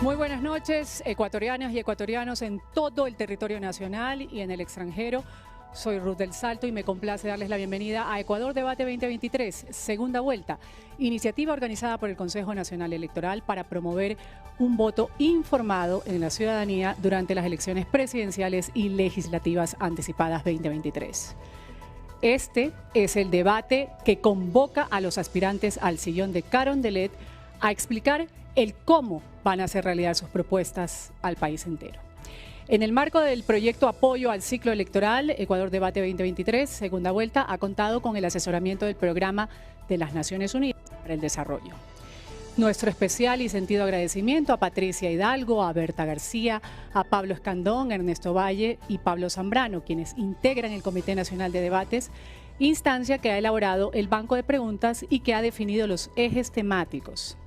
Muy buenas noches, ecuatorianas y ecuatorianos en todo el territorio nacional y en el extranjero. Soy Ruth del Salto y me complace darles la bienvenida a Ecuador Debate 2023, segunda vuelta, iniciativa organizada por el Consejo Nacional Electoral para promover un voto informado en la ciudadanía durante las elecciones presidenciales y legislativas anticipadas 2023. Este es el debate que convoca a los aspirantes al sillón de Carondelet a explicar el cómo van a hacer realidad sus propuestas al país entero. En el marco del proyecto Apoyo al Ciclo Electoral, Ecuador Debate 2023, segunda vuelta, ha contado con el asesoramiento del Programa de las Naciones Unidas para el Desarrollo. Nuestro especial y sentido agradecimiento a Patricia Hidalgo, a Berta García, a Pablo Escandón, Ernesto Valle y Pablo Zambrano, quienes integran el Comité Nacional de Debates, instancia que ha elaborado el Banco de Preguntas y que ha definido los ejes temáticos.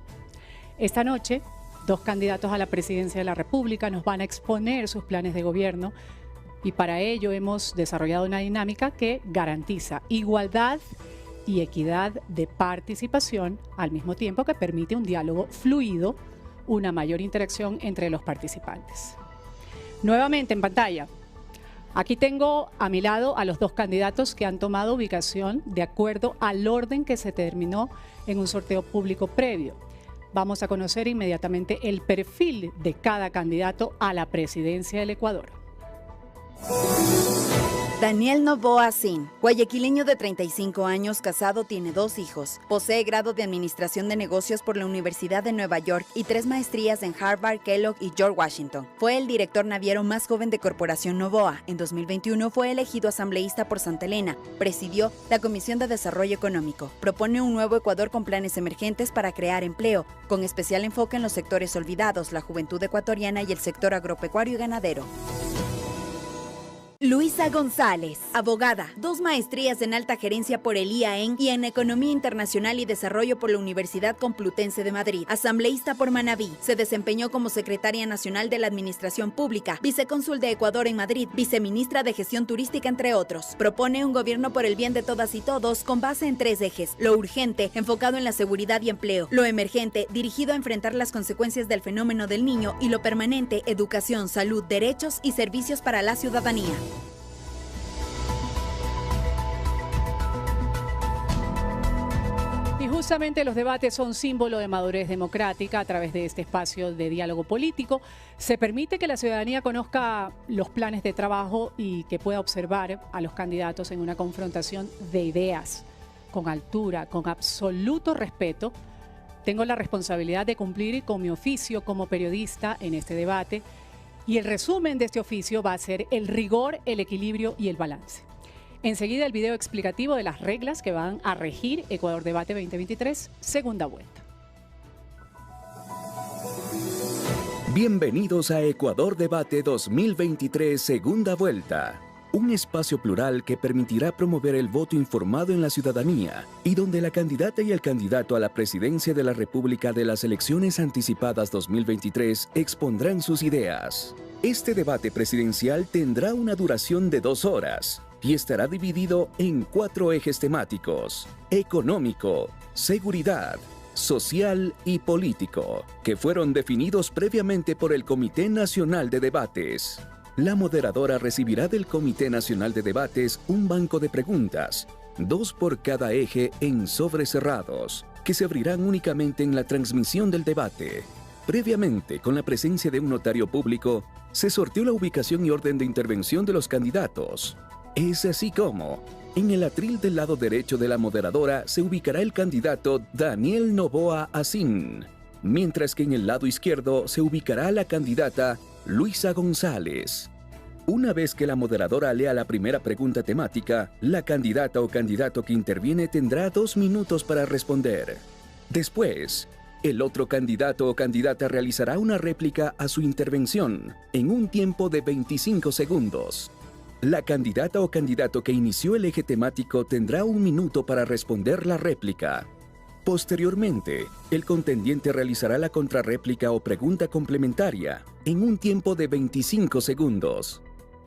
Esta noche, dos candidatos a la presidencia de la República nos van a exponer sus planes de gobierno y para ello hemos desarrollado una dinámica que garantiza igualdad y equidad de participación al mismo tiempo que permite un diálogo fluido, una mayor interacción entre los participantes. Nuevamente en pantalla, aquí tengo a mi lado a los dos candidatos que han tomado ubicación de acuerdo al orden que se determinó en un sorteo público previo. Vamos a conocer inmediatamente el perfil de cada candidato a la presidencia del Ecuador. Daniel Noboa Sin, guayaquileño de 35 años, casado, tiene 2 hijos. Posee grado de Administración de Negocios por la Universidad de Nueva York y 3 maestrías en Harvard, Kellogg y George Washington. Fue el director naviero más joven de Corporación Noboa. En 2021 fue elegido asambleísta por Santa Elena. Presidió la Comisión de Desarrollo Económico. Propone un nuevo Ecuador con planes emergentes para crear empleo, con especial enfoque en los sectores olvidados, la juventud ecuatoriana y el sector agropecuario y ganadero. Luisa González, abogada, 2 maestrías en alta gerencia por el IAEN y en Economía Internacional y Desarrollo por la Universidad Complutense de Madrid. Asambleísta por Manabí, se desempeñó como secretaria nacional de la Administración Pública, vicecónsul de Ecuador en Madrid, viceministra de Gestión Turística, entre otros. Propone un gobierno por el bien de todas y todos con base en 3 ejes: lo urgente, enfocado en la seguridad y empleo; lo emergente, dirigido a enfrentar las consecuencias del fenómeno del Niño; y lo permanente, educación, salud, derechos y servicios para la ciudadanía. Y justamente los debates son símbolo de madurez democrática. A través de este espacio de diálogo político se permite que la ciudadanía conozca los planes de trabajo y que pueda observar a los candidatos en una confrontación de ideas, con altura, con absoluto respeto. Tengo la responsabilidad de cumplir con mi oficio como periodista en este debate y el resumen de este oficio va a ser el rigor, el equilibrio y el balance. Enseguida el video explicativo de las reglas que van a regir Ecuador Debate 2023, segunda vuelta. Bienvenidos a Ecuador Debate 2023, segunda vuelta. Un espacio plural que permitirá promover el voto informado en la ciudadanía y donde la candidata y el candidato a la presidencia de la República de las elecciones anticipadas 2023 expondrán sus ideas. Este debate presidencial tendrá una duración de 2 horas. Y estará dividido en 4 ejes temáticos: económico, seguridad, social y político, que fueron definidos previamente por el Comité Nacional de Debates. La moderadora recibirá del Comité Nacional de Debates un banco de preguntas, 2 por cada eje en sobres cerrados, que se abrirán únicamente en la transmisión del debate. Previamente, con la presencia de un notario público, se sorteó la ubicación y orden de intervención de los candidatos. Es así como, en el atril del lado derecho de la moderadora se ubicará el candidato Daniel Noboa Sin, mientras que en el lado izquierdo se ubicará la candidata Luisa González. Una vez que la moderadora lea la primera pregunta temática, la candidata o candidato que interviene tendrá 2 minutos para responder. Después, el otro candidato o candidata realizará una réplica a su intervención en un tiempo de 25 segundos. La candidata o candidato que inició el eje temático tendrá 1 minuto para responder la réplica. Posteriormente, el contendiente realizará la contrarréplica o pregunta complementaria en un tiempo de 25 segundos.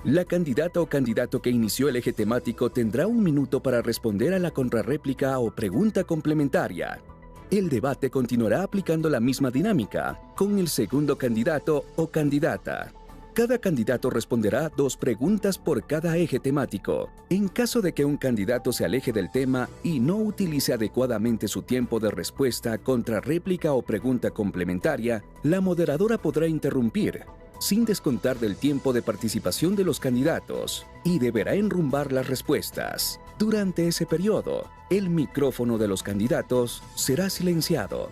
La candidata o candidato que inició el eje temático tendrá 1 minuto para responder a la contrarréplica o pregunta complementaria. El debate continuará aplicando la misma dinámica, con el segundo candidato o candidata. Cada candidato responderá 2 preguntas por cada eje temático. En caso de que un candidato se aleje del tema y no utilice adecuadamente su tiempo de respuesta contra réplica o pregunta complementaria, la moderadora podrá interrumpir, sin descontar del tiempo de participación de los candidatos, y deberá enrumbar las respuestas. Durante ese periodo, el micrófono de los candidatos será silenciado.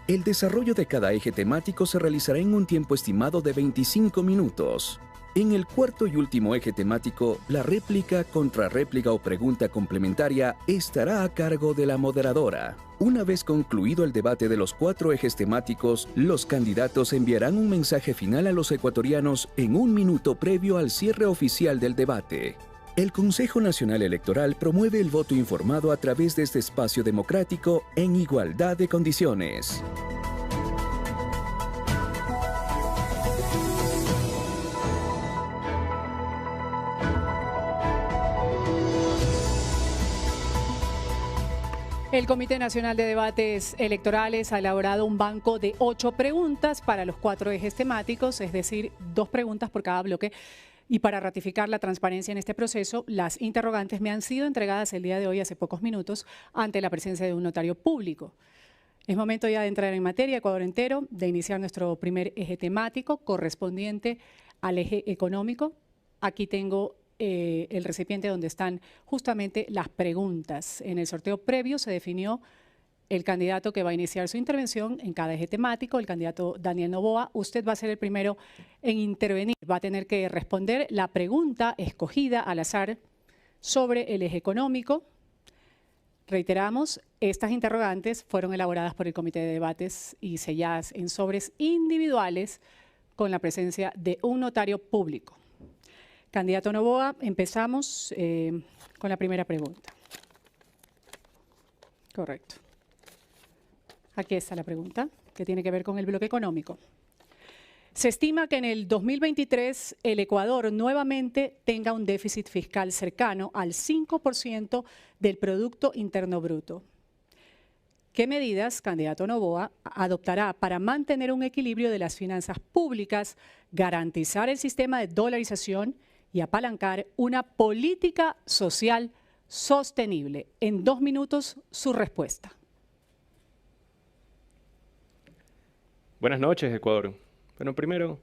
El desarrollo de cada eje temático se realizará en un tiempo estimado de 25 minutos. En el cuarto y último eje temático, la réplica, contrarréplica o pregunta complementaria estará a cargo de la moderadora. Una vez concluido el debate de los 4 ejes temáticos, los candidatos enviarán un mensaje final a los ecuatorianos en 1 minuto previo al cierre oficial del debate. El Consejo Nacional Electoral promueve el voto informado a través de este espacio democrático en igualdad de condiciones. El Comité Nacional de Debates Electorales ha elaborado un banco de 8 preguntas para los 4 ejes temáticos, es decir, 2 preguntas por cada bloque. Y para ratificar la transparencia en este proceso, las interrogantes me han sido entregadas el día de hoy, hace pocos minutos, ante la presencia de un notario público. Es momento ya de entrar en materia, Ecuador entero, de iniciar nuestro primer eje temático correspondiente al eje económico. Aquí tengo el recipiente donde están justamente las preguntas. En el sorteo previo se definió el candidato que va a iniciar su intervención en cada eje temático, el candidato Daniel Noboa. Usted va a ser el primero en intervenir. Va a tener que responder la pregunta escogida al azar sobre el eje económico. Reiteramos, estas interrogantes fueron elaboradas por el Comité de Debates y selladas en sobres individuales con la presencia de un notario público. Candidato Noboa, empezamos con la primera pregunta. Correcto. Aquí está la pregunta, que tiene que ver con el bloque económico. Se estima que en el 2023 el Ecuador nuevamente tenga un déficit fiscal cercano al 5% del Producto Interno Bruto. ¿Qué medidas, candidato Noboa, adoptará para mantener un equilibrio de las finanzas públicas, garantizar el sistema de dolarización y apalancar una política social sostenible? En 2 minutos, su respuesta. Buenas noches, Ecuador. Bueno, primero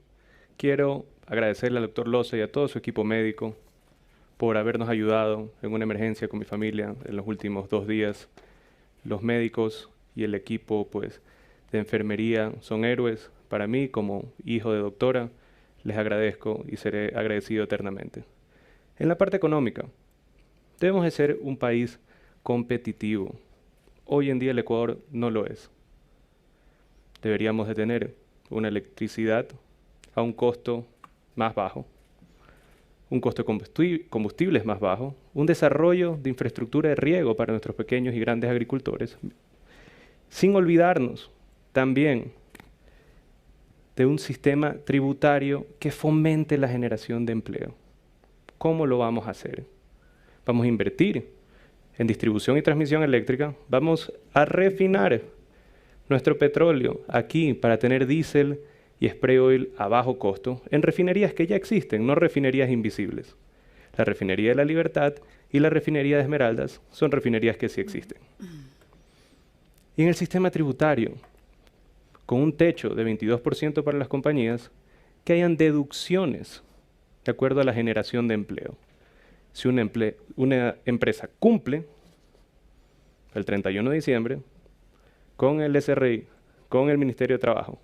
quiero agradecerle al doctor Loza y a todo su equipo médico por habernos ayudado en una emergencia con mi familia en los últimos 2 días. Los médicos y el equipo de enfermería son héroes. Para mí, como hijo de doctora, les agradezco y seré agradecido eternamente. En la parte económica, debemos de ser un país competitivo. Hoy en día el Ecuador no lo es. Deberíamos de tener una electricidad a un costo más bajo, un costo de combustibles más bajo, un desarrollo de infraestructura de riego para nuestros pequeños y grandes agricultores, sin olvidarnos también de un sistema tributario que fomente la generación de empleo. ¿Cómo lo vamos a hacer? Vamos a invertir en distribución y transmisión eléctrica, vamos a refinar nuestro petróleo aquí para tener diésel y spray oil a bajo costo en refinerías que ya existen, no refinerías invisibles. La refinería de La Libertad y la refinería de Esmeraldas son refinerías que sí existen. Y en el sistema tributario, con un techo de 22% para las compañías, que hayan deducciones de acuerdo a la generación de empleo. Si una empresa cumple el 31 de diciembre, con el SRI, con el Ministerio de Trabajo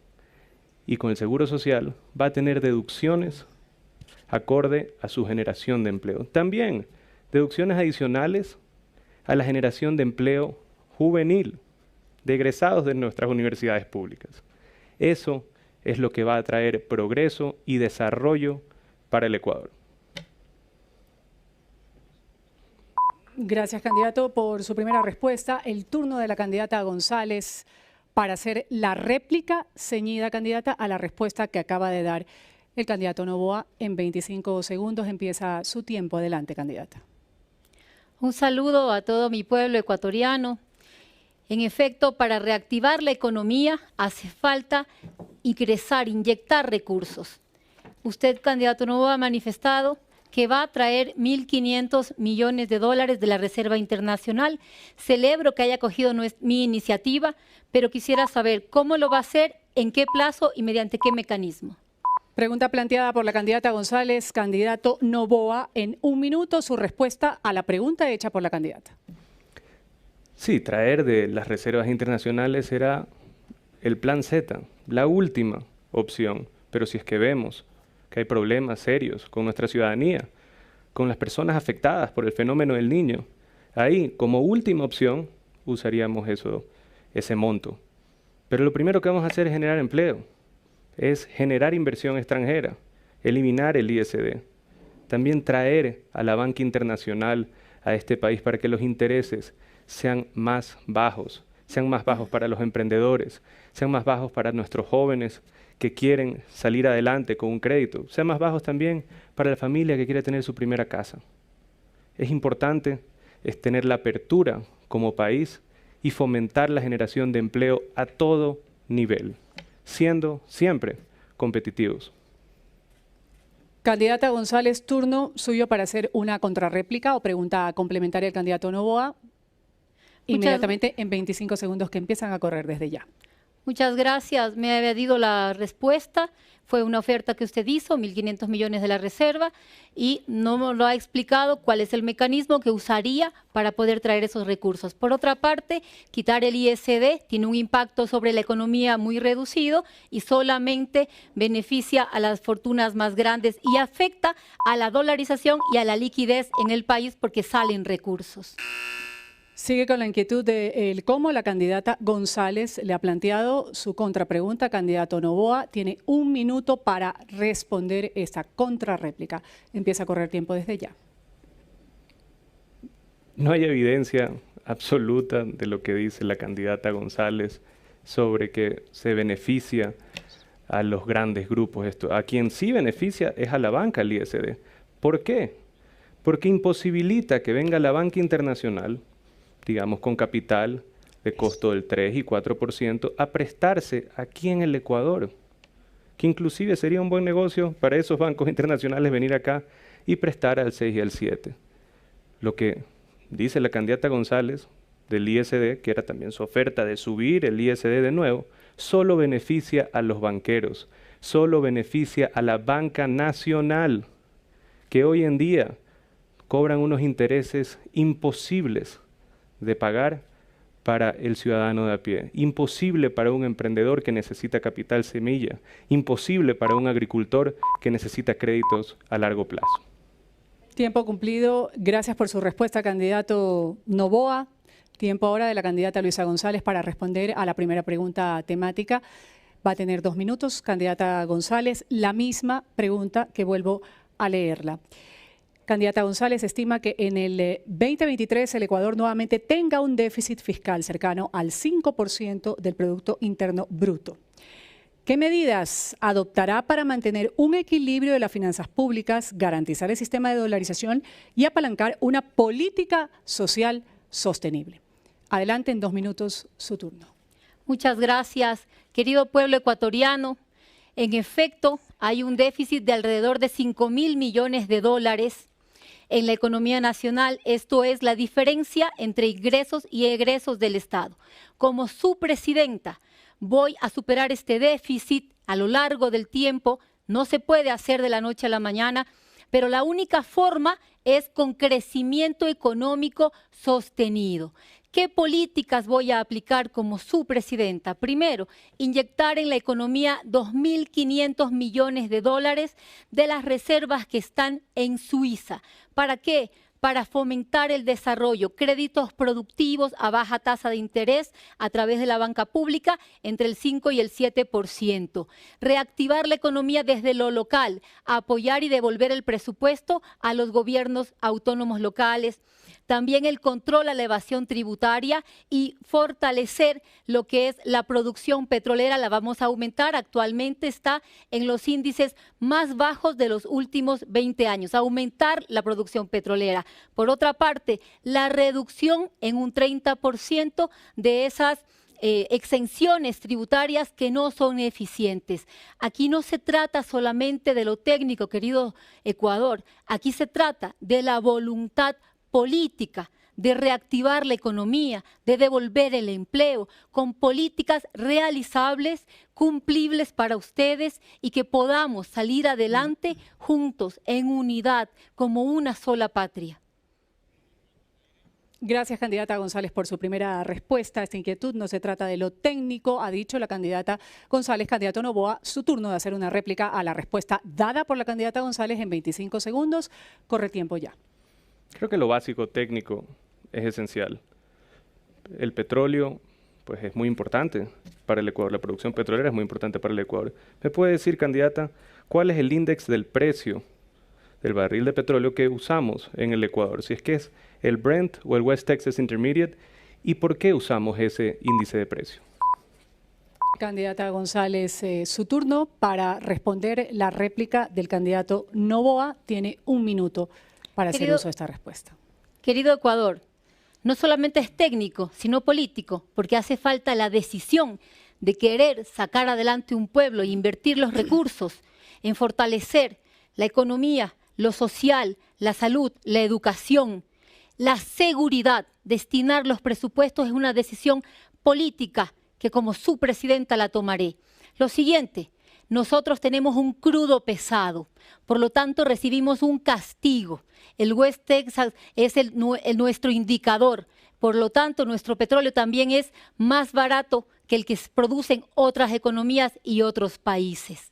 y con el Seguro Social, va a tener deducciones acorde a su generación de empleo. También deducciones adicionales a la generación de empleo juvenil de egresados de nuestras universidades públicas. Eso es lo que va a traer progreso y desarrollo para el Ecuador. Gracias, candidato, por su primera respuesta. El turno de la candidata González para hacer la réplica ceñida, candidata, a la respuesta que acaba de dar el candidato Noboa. En 25 segundos empieza su tiempo. Adelante, candidata. Un saludo a todo mi pueblo ecuatoriano. En efecto, para reactivar la economía hace falta ingresar, inyectar recursos. Usted, candidato Noboa, ha manifestado que va a traer 1.500 millones de dólares de la Reserva Internacional. Celebro que haya acogido mi iniciativa, pero quisiera saber cómo lo va a hacer, en qué plazo y mediante qué mecanismo. Pregunta planteada por la candidata González, candidato Noboa. En 1 minuto, su respuesta a la pregunta hecha por la candidata. Sí, traer de las reservas internacionales era el plan Z, la última opción. Pero si es que vemos que hay problemas serios con nuestra ciudadanía, con las personas afectadas por el fenómeno del Niño, ahí, como última opción, usaríamos ese monto. Pero lo primero que vamos a hacer es generar empleo, es generar inversión extranjera, eliminar el ISD, también traer a la banca internacional a este país para que los intereses sean más bajos para los emprendedores, sean más bajos para nuestros jóvenes que quieren salir adelante con un crédito, sean más bajos también para la familia que quiere tener su primera casa. Es importante tener la apertura como país y fomentar la generación de empleo a todo nivel, siendo siempre competitivos. Candidata González, turno suyo para hacer una contrarréplica o pregunta complementaria al candidato Noboa. Inmediatamente en 25 segundos que empiezan a correr desde ya. Muchas gracias. Me había dado la respuesta. Fue una oferta que usted hizo, 1.500 millones de la reserva, y no nos lo ha explicado cuál es el mecanismo que usaría para poder traer esos recursos. Por otra parte, quitar el ISD tiene un impacto sobre la economía muy reducido y solamente beneficia a las fortunas más grandes y afecta a la dolarización y a la liquidez en el país porque salen recursos. Sigue con la inquietud de cómo la candidata González le ha planteado su contrapregunta. Candidato Noboa tiene 1 minuto para responder esta contrarréplica. Empieza a correr tiempo desde ya. No hay evidencia absoluta de lo que dice la candidata González sobre que se beneficia a los grandes grupos. A quien sí beneficia es a la banca, el ISD. ¿Por qué? Porque imposibilita que venga la banca internacional, digamos con capital de costo del 3 y 4%, a prestarse aquí en el Ecuador, que inclusive sería un buen negocio para esos bancos internacionales venir acá y prestar al 6 y al 7. Lo que dice la candidata González del ISD, que era también su oferta de subir el ISD de nuevo, solo beneficia a los banqueros, solo beneficia a la banca nacional, que hoy en día cobran unos intereses imposibles de pagar para el ciudadano de a pie, imposible para un emprendedor que necesita capital semilla, imposible para un agricultor que necesita créditos a largo plazo. Tiempo cumplido. Gracias por su respuesta, candidato Noboa. Tiempo ahora de la candidata Luisa González para responder a la primera pregunta temática. Va a tener 2 minutos, candidata González. La misma pregunta que vuelvo a leerla. Candidata González estima que en el 2023 el Ecuador nuevamente tenga un déficit fiscal cercano al 5% del Producto Interno Bruto. ¿Qué medidas adoptará para mantener un equilibrio de las finanzas públicas, garantizar el sistema de dolarización y apalancar una política social sostenible? Adelante, en 2 minutos, su turno. Muchas gracias, querido pueblo ecuatoriano. En efecto, hay un déficit de alrededor de 5.000 millones de dólares en la economía nacional. Esto es la diferencia entre ingresos y egresos del Estado. Como su presidenta, voy a superar este déficit a lo largo del tiempo. No se puede hacer de la noche a la mañana, pero la única forma es con crecimiento económico sostenido. ¿Qué políticas voy a aplicar como su presidenta? Primero, inyectar en la economía 2.500 millones de dólares de las reservas que están en Suiza. ¿Para qué? Para fomentar el desarrollo, créditos productivos a baja tasa de interés a través de la banca pública entre el 5 y el 7%. Reactivar la economía desde lo local, apoyar y devolver el presupuesto a los gobiernos autónomos locales. también el control a la evasión tributaria y fortalecer lo que es la producción petrolera. La vamos a aumentar, actualmente está en los índices más bajos de los últimos 20 años, aumentar la producción petrolera. Por otra parte, la reducción en un 30% de esas exenciones tributarias que no son eficientes. Aquí no se trata solamente de lo técnico, querido Ecuador, aquí se trata de la voluntad política de reactivar la economía, de devolver el empleo, con políticas realizables, cumplibles para ustedes y que podamos salir adelante juntos, en unidad, como una sola patria. Gracias, candidata González, por su primera respuesta a esta inquietud. No se trata de lo técnico, ha dicho la candidata González. Candidato Noboa, su turno de hacer una réplica a la respuesta dada por la candidata González en 25 segundos. Corre tiempo ya. Creo que lo básico técnico es esencial. El petróleo, pues, es muy importante para el Ecuador. La producción petrolera es muy importante para el Ecuador. ¿Me puede decir, candidata, cuál es el índice del precio del barril de petróleo que usamos en el Ecuador? Si es que es el Brent o el West Texas Intermediate, ¿y por qué usamos ese índice de precio? Candidata González, su turno para responder la réplica del candidato Noboa. Tiene un minuto para hacer uso de esta respuesta. Querido Ecuador, no solamente es técnico, sino político, porque hace falta la decisión de querer sacar adelante un pueblo e invertir los recursos en fortalecer la economía, lo social, la salud, la educación, la seguridad. Destinar los presupuestos es una decisión política que como su presidenta la tomaré. Lo siguiente, nosotros tenemos un crudo pesado, por lo tanto recibimos un castigo. El West Texas es nuestro indicador, por lo tanto nuestro petróleo también es más barato que el que producen otras economías y otros países.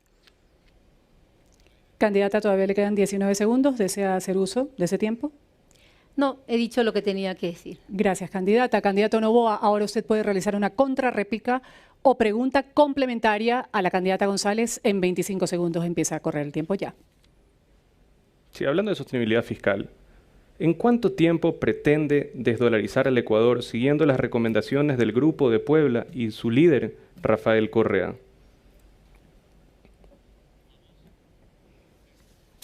Candidata, todavía le quedan 19 segundos. ¿Desea hacer uso de ese tiempo? No, he dicho lo que tenía que decir. Gracias, candidata. Candidato Noboa, ahora usted puede realizar una contrarréplica o pregunta complementaria a la candidata González en 25 segundos. Empieza a correr el tiempo ya. Sí, hablando de sostenibilidad fiscal, ¿en cuánto tiempo pretende desdolarizar al Ecuador siguiendo las recomendaciones del Grupo de Puebla y su líder, Rafael Correa?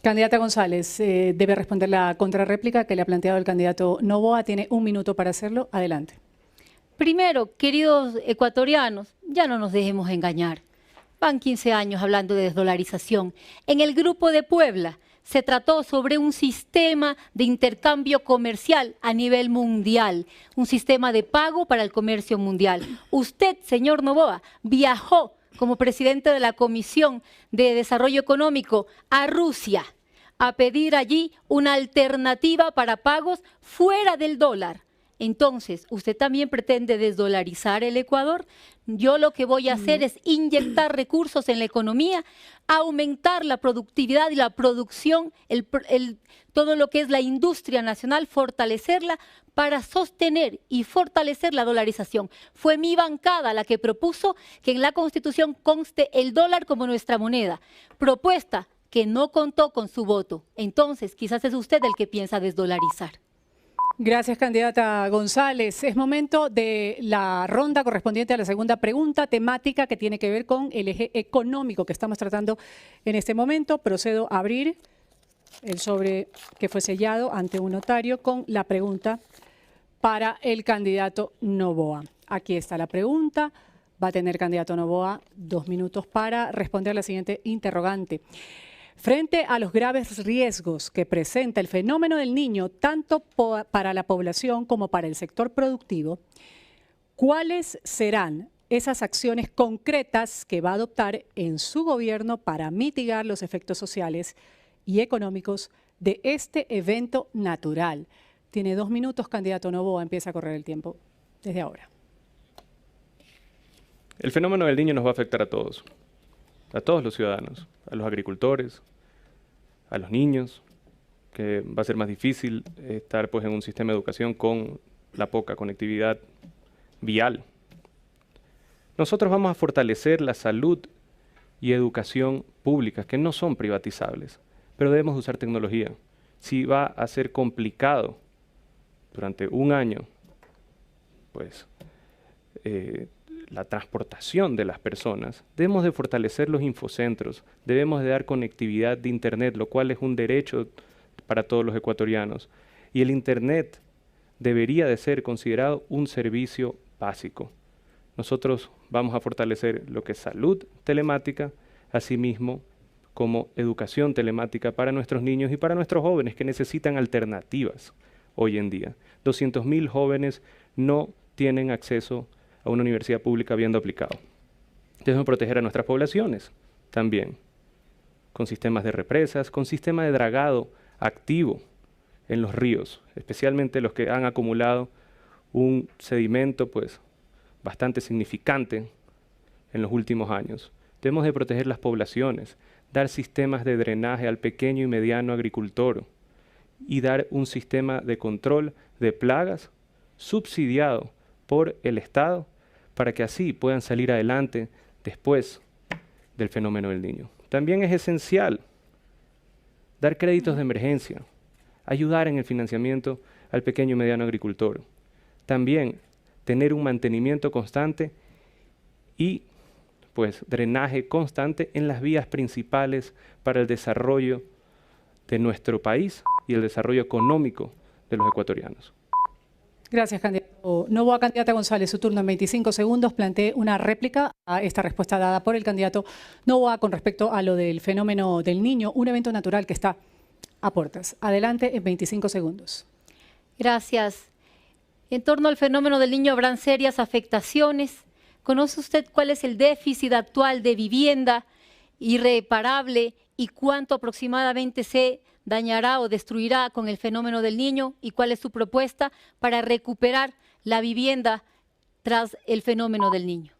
Candidata González, debe responder la contrarréplica que le ha planteado el candidato Noboa. Tiene un minuto para hacerlo. Adelante. Primero, queridos ecuatorianos, ya no nos dejemos engañar. Van 15 años hablando de desdolarización. En el Grupo de Puebla se trató sobre un sistema de intercambio comercial a nivel mundial, un sistema de pago para el comercio mundial. Usted, señor Noboa, viajó como presidente de la Comisión de Desarrollo Económico a Rusia a pedir allí una alternativa para pagos fuera del dólar. Entonces, ¿usted también pretende desdolarizar el Ecuador? Yo lo que voy a hacer es inyectar recursos en la economía, aumentar la productividad y la producción, todo lo que es la industria nacional, fortalecerla para sostener y fortalecer la dolarización. Fue mi bancada la que propuso que en la Constitución conste el dólar como nuestra moneda. Propuesta que no contó con su voto. Entonces, quizás es usted el que piensa desdolarizar. Gracias, candidata González. Es momento de la ronda correspondiente a la segunda pregunta temática que tiene que ver con el eje económico que estamos tratando en este momento. Procedo a abrir el sobre que fue sellado ante un notario con la pregunta para el candidato Noboa. Aquí está la pregunta. Va a tener candidato Noboa 2 minutos para responder a la siguiente interrogante. Frente a los graves riesgos que presenta el fenómeno del Niño, tanto para la población como para el sector productivo, ¿cuáles serán esas acciones concretas que va a adoptar en su gobierno para mitigar los efectos sociales y económicos de este evento natural? Tiene 2 minutos, candidato Noboa, empieza a correr el tiempo desde ahora. El fenómeno del Niño nos va a afectar a todos los ciudadanos, a los agricultores, a los niños, que va a ser más difícil estar pues en un sistema de educación con la poca conectividad vial. Nosotros vamos a fortalecer la salud y educación públicas que no son privatizables, pero debemos usar tecnología. Si va a ser complicado durante un año, pues, la transportación de las personas, debemos de fortalecer los infocentros, debemos de dar conectividad de Internet, lo cual es un derecho para todos los ecuatorianos. Y el Internet debería de ser considerado un servicio básico. Nosotros vamos a fortalecer lo que es salud telemática, asimismo como educación telemática para nuestros niños y para nuestros jóvenes que necesitan alternativas hoy en día. 200.000 jóvenes no tienen acceso a una universidad pública habiendo aplicado. Debemos proteger a nuestras poblaciones también, con sistemas de represas, con sistema de dragado activo en los ríos, especialmente los que han acumulado un sedimento pues bastante significante en los últimos años. Debemos de proteger las poblaciones, dar sistemas de drenaje al pequeño y mediano agricultor y dar un sistema de control de plagas subsidiado por el Estado para que así puedan salir adelante después del fenómeno del Niño. También es esencial dar créditos de emergencia, ayudar en el financiamiento al pequeño y mediano agricultor. También tener un mantenimiento constante y pues drenaje constante en las vías principales para el desarrollo de nuestro país y el desarrollo económico de los ecuatorianos. Gracias, candidato Noboa. Candidata González, su turno en 25 segundos. Plantee una réplica a esta respuesta dada por el candidato Noboa con respecto a lo del fenómeno del Niño, un evento natural que está a puertas. Adelante en 25 segundos. Gracias. En torno al fenómeno del Niño habrán serias afectaciones. ¿Conoce usted cuál es el déficit actual de vivienda irreparable y cuánto aproximadamente se dañará o destruirá con el fenómeno del Niño? ¿Y cuál es su propuesta para recuperar la vivienda tras el fenómeno del Niño?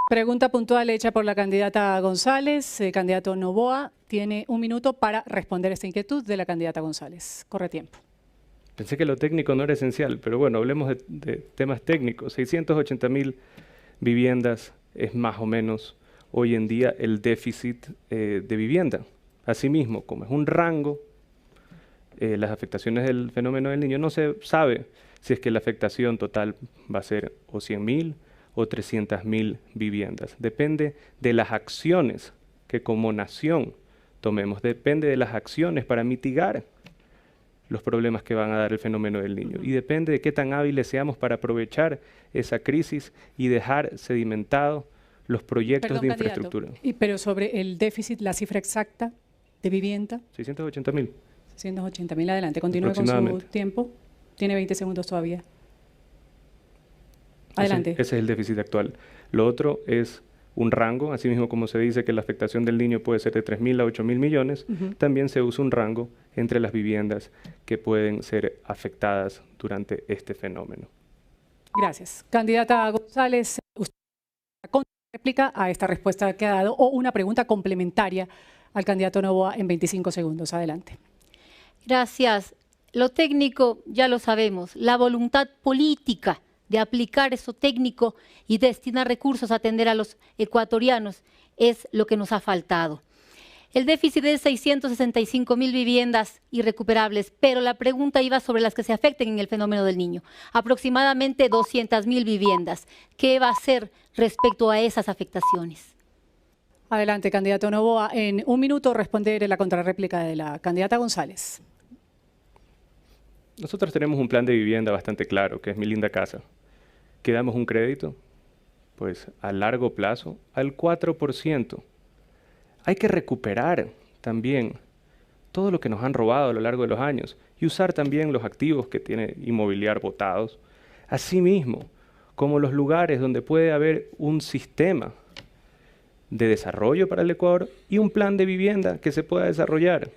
Pregunta puntual hecha por la candidata González. Candidato Noboa tiene un minuto para responder esta inquietud de la candidata González. Corre tiempo. Pensé que lo técnico no era esencial, pero bueno, hablemos de temas técnicos. 680.000 viviendas es más o menos hoy en día el déficit de vivienda. Asimismo, como es un rango, las afectaciones del fenómeno del Niño, no se sabe si es que la afectación total va a ser o 100.000 o 300.000 viviendas. Depende de las acciones que como nación tomemos, depende de las acciones para mitigar los problemas que van a dar el fenómeno del Niño. Y depende de qué tan hábiles seamos para aprovechar esa crisis y dejar sedimentados los proyectos de infraestructura. Pero sobre el déficit, la cifra exacta de vivienda. 680.000. 680.000, adelante. Continúe con su tiempo. Tiene 20 segundos todavía. Adelante. Ese es el déficit actual. Lo otro es un rango, así mismo como se dice que la afectación del Niño puede ser de 3.000 a 8.000 millones, también se usa un rango entre las viviendas que pueden ser afectadas durante este fenómeno. Gracias. Candidata González, usted con réplica a esta respuesta que ha dado o una pregunta complementaria al candidato Noboa en 25 segundos. Adelante. Gracias. Lo técnico ya lo sabemos, la voluntad política de aplicar eso técnico y destinar recursos a atender a los ecuatorianos es lo que nos ha faltado. El déficit es 665.000 viviendas irrecuperables, pero la pregunta iba sobre las que se afecten en el fenómeno del Niño. Aproximadamente 200.000 viviendas. ¿Qué va a hacer respecto a esas afectaciones? Adelante, candidato Noboa. En un minuto responder la contrarréplica de la candidata González. Nosotros tenemos un plan de vivienda bastante claro, que es Mi Linda Casa, que damos un crédito, pues a largo plazo, al 4%. Hay que recuperar también todo lo que nos han robado a lo largo de los años y usar también los activos que tiene Inmobiliar botados, asimismo como los lugares donde puede haber un sistema de desarrollo para el Ecuador y un plan de vivienda que se pueda desarrollar.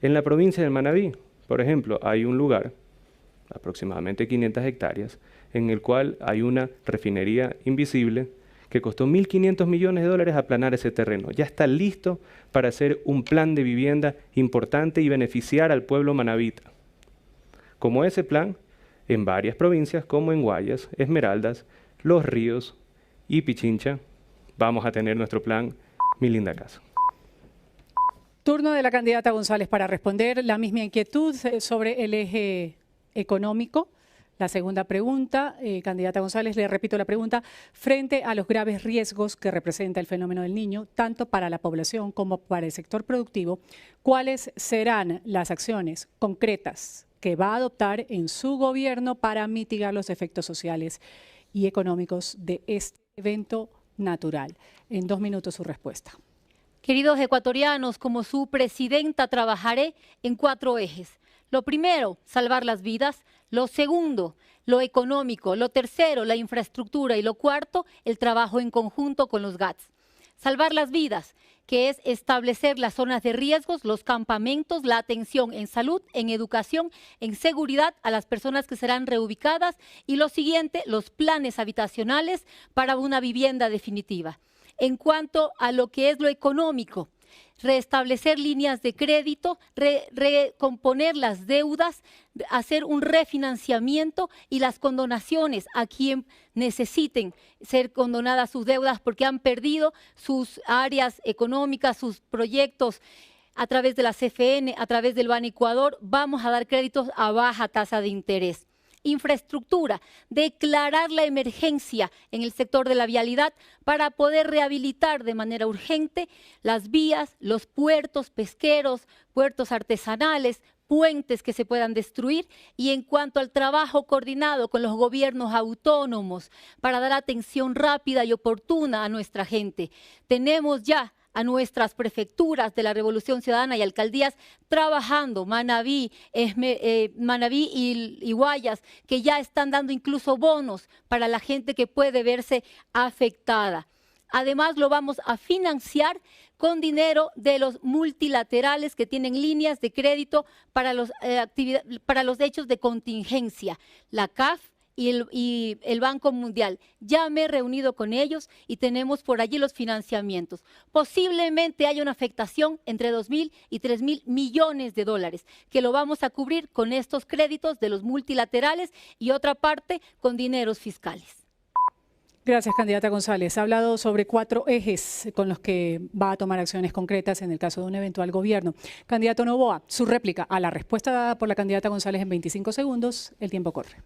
En la provincia del Manabí, por ejemplo, hay un lugar, aproximadamente 500 hectáreas, en el cual hay una refinería invisible que costó 1.500 millones de dólares aplanar ese terreno. Ya está listo para hacer un plan de vivienda importante y beneficiar al pueblo manabita. Como ese plan, en varias provincias como en Guayas, Esmeraldas, Los Ríos y Pichincha, vamos a tener nuestro plan Mi Linda Casa. Turno de la candidata González para responder la misma inquietud sobre el eje económico. La segunda pregunta, candidata González, le repito la pregunta, frente a los graves riesgos que representa el fenómeno del Niño, tanto para la población como para el sector productivo, ¿cuáles serán las acciones concretas que va a adoptar en su gobierno para mitigar los efectos sociales y económicos de este evento natural? En 2 minutos su respuesta. Queridos ecuatorianos, como su presidenta trabajaré en 4 ejes. Lo primero, salvar las vidas. Lo segundo, lo económico. Lo tercero, la infraestructura. Y lo cuarto, el trabajo en conjunto con los GATS. Salvar las vidas, que es establecer las zonas de riesgos, los campamentos, la atención en salud, en educación, en seguridad a las personas que serán reubicadas. Y lo siguiente, los planes habitacionales para una vivienda definitiva. En cuanto a lo que es lo económico, restablecer líneas de crédito, recomponer las deudas, hacer un refinanciamiento y las condonaciones a quien necesiten ser condonadas sus deudas porque han perdido sus áreas económicas, sus proyectos a través de la CFN, a través del Ban Ecuador. Vamos a dar créditos a baja tasa de interés. Infraestructura, declarar la emergencia en el sector de la vialidad para poder rehabilitar de manera urgente las vías, los puertos pesqueros, puertos artesanales, puentes que se puedan destruir. Y en cuanto al trabajo coordinado con los gobiernos autónomos para dar atención rápida y oportuna a nuestra gente, tenemos ya a nuestras prefecturas de la Revolución Ciudadana y alcaldías trabajando, Manabí y Guayas, que ya están dando incluso bonos para la gente que puede verse afectada. Además, lo vamos a financiar con dinero de los multilaterales que tienen líneas de crédito para los hechos de contingencia, la CAF y el Banco Mundial. Ya me he reunido con ellos y tenemos por allí los financiamientos. Posiblemente haya una afectación entre 2.000 y 3.000 millones de dólares, que lo vamos a cubrir con estos créditos de los multilaterales y otra parte con dineros fiscales. Gracias, candidata González. Ha hablado sobre 4 ejes con los que va a tomar acciones concretas en el caso de un eventual gobierno. Candidato Noboa, su réplica a la respuesta dada por la candidata González en 25 segundos. El tiempo corre.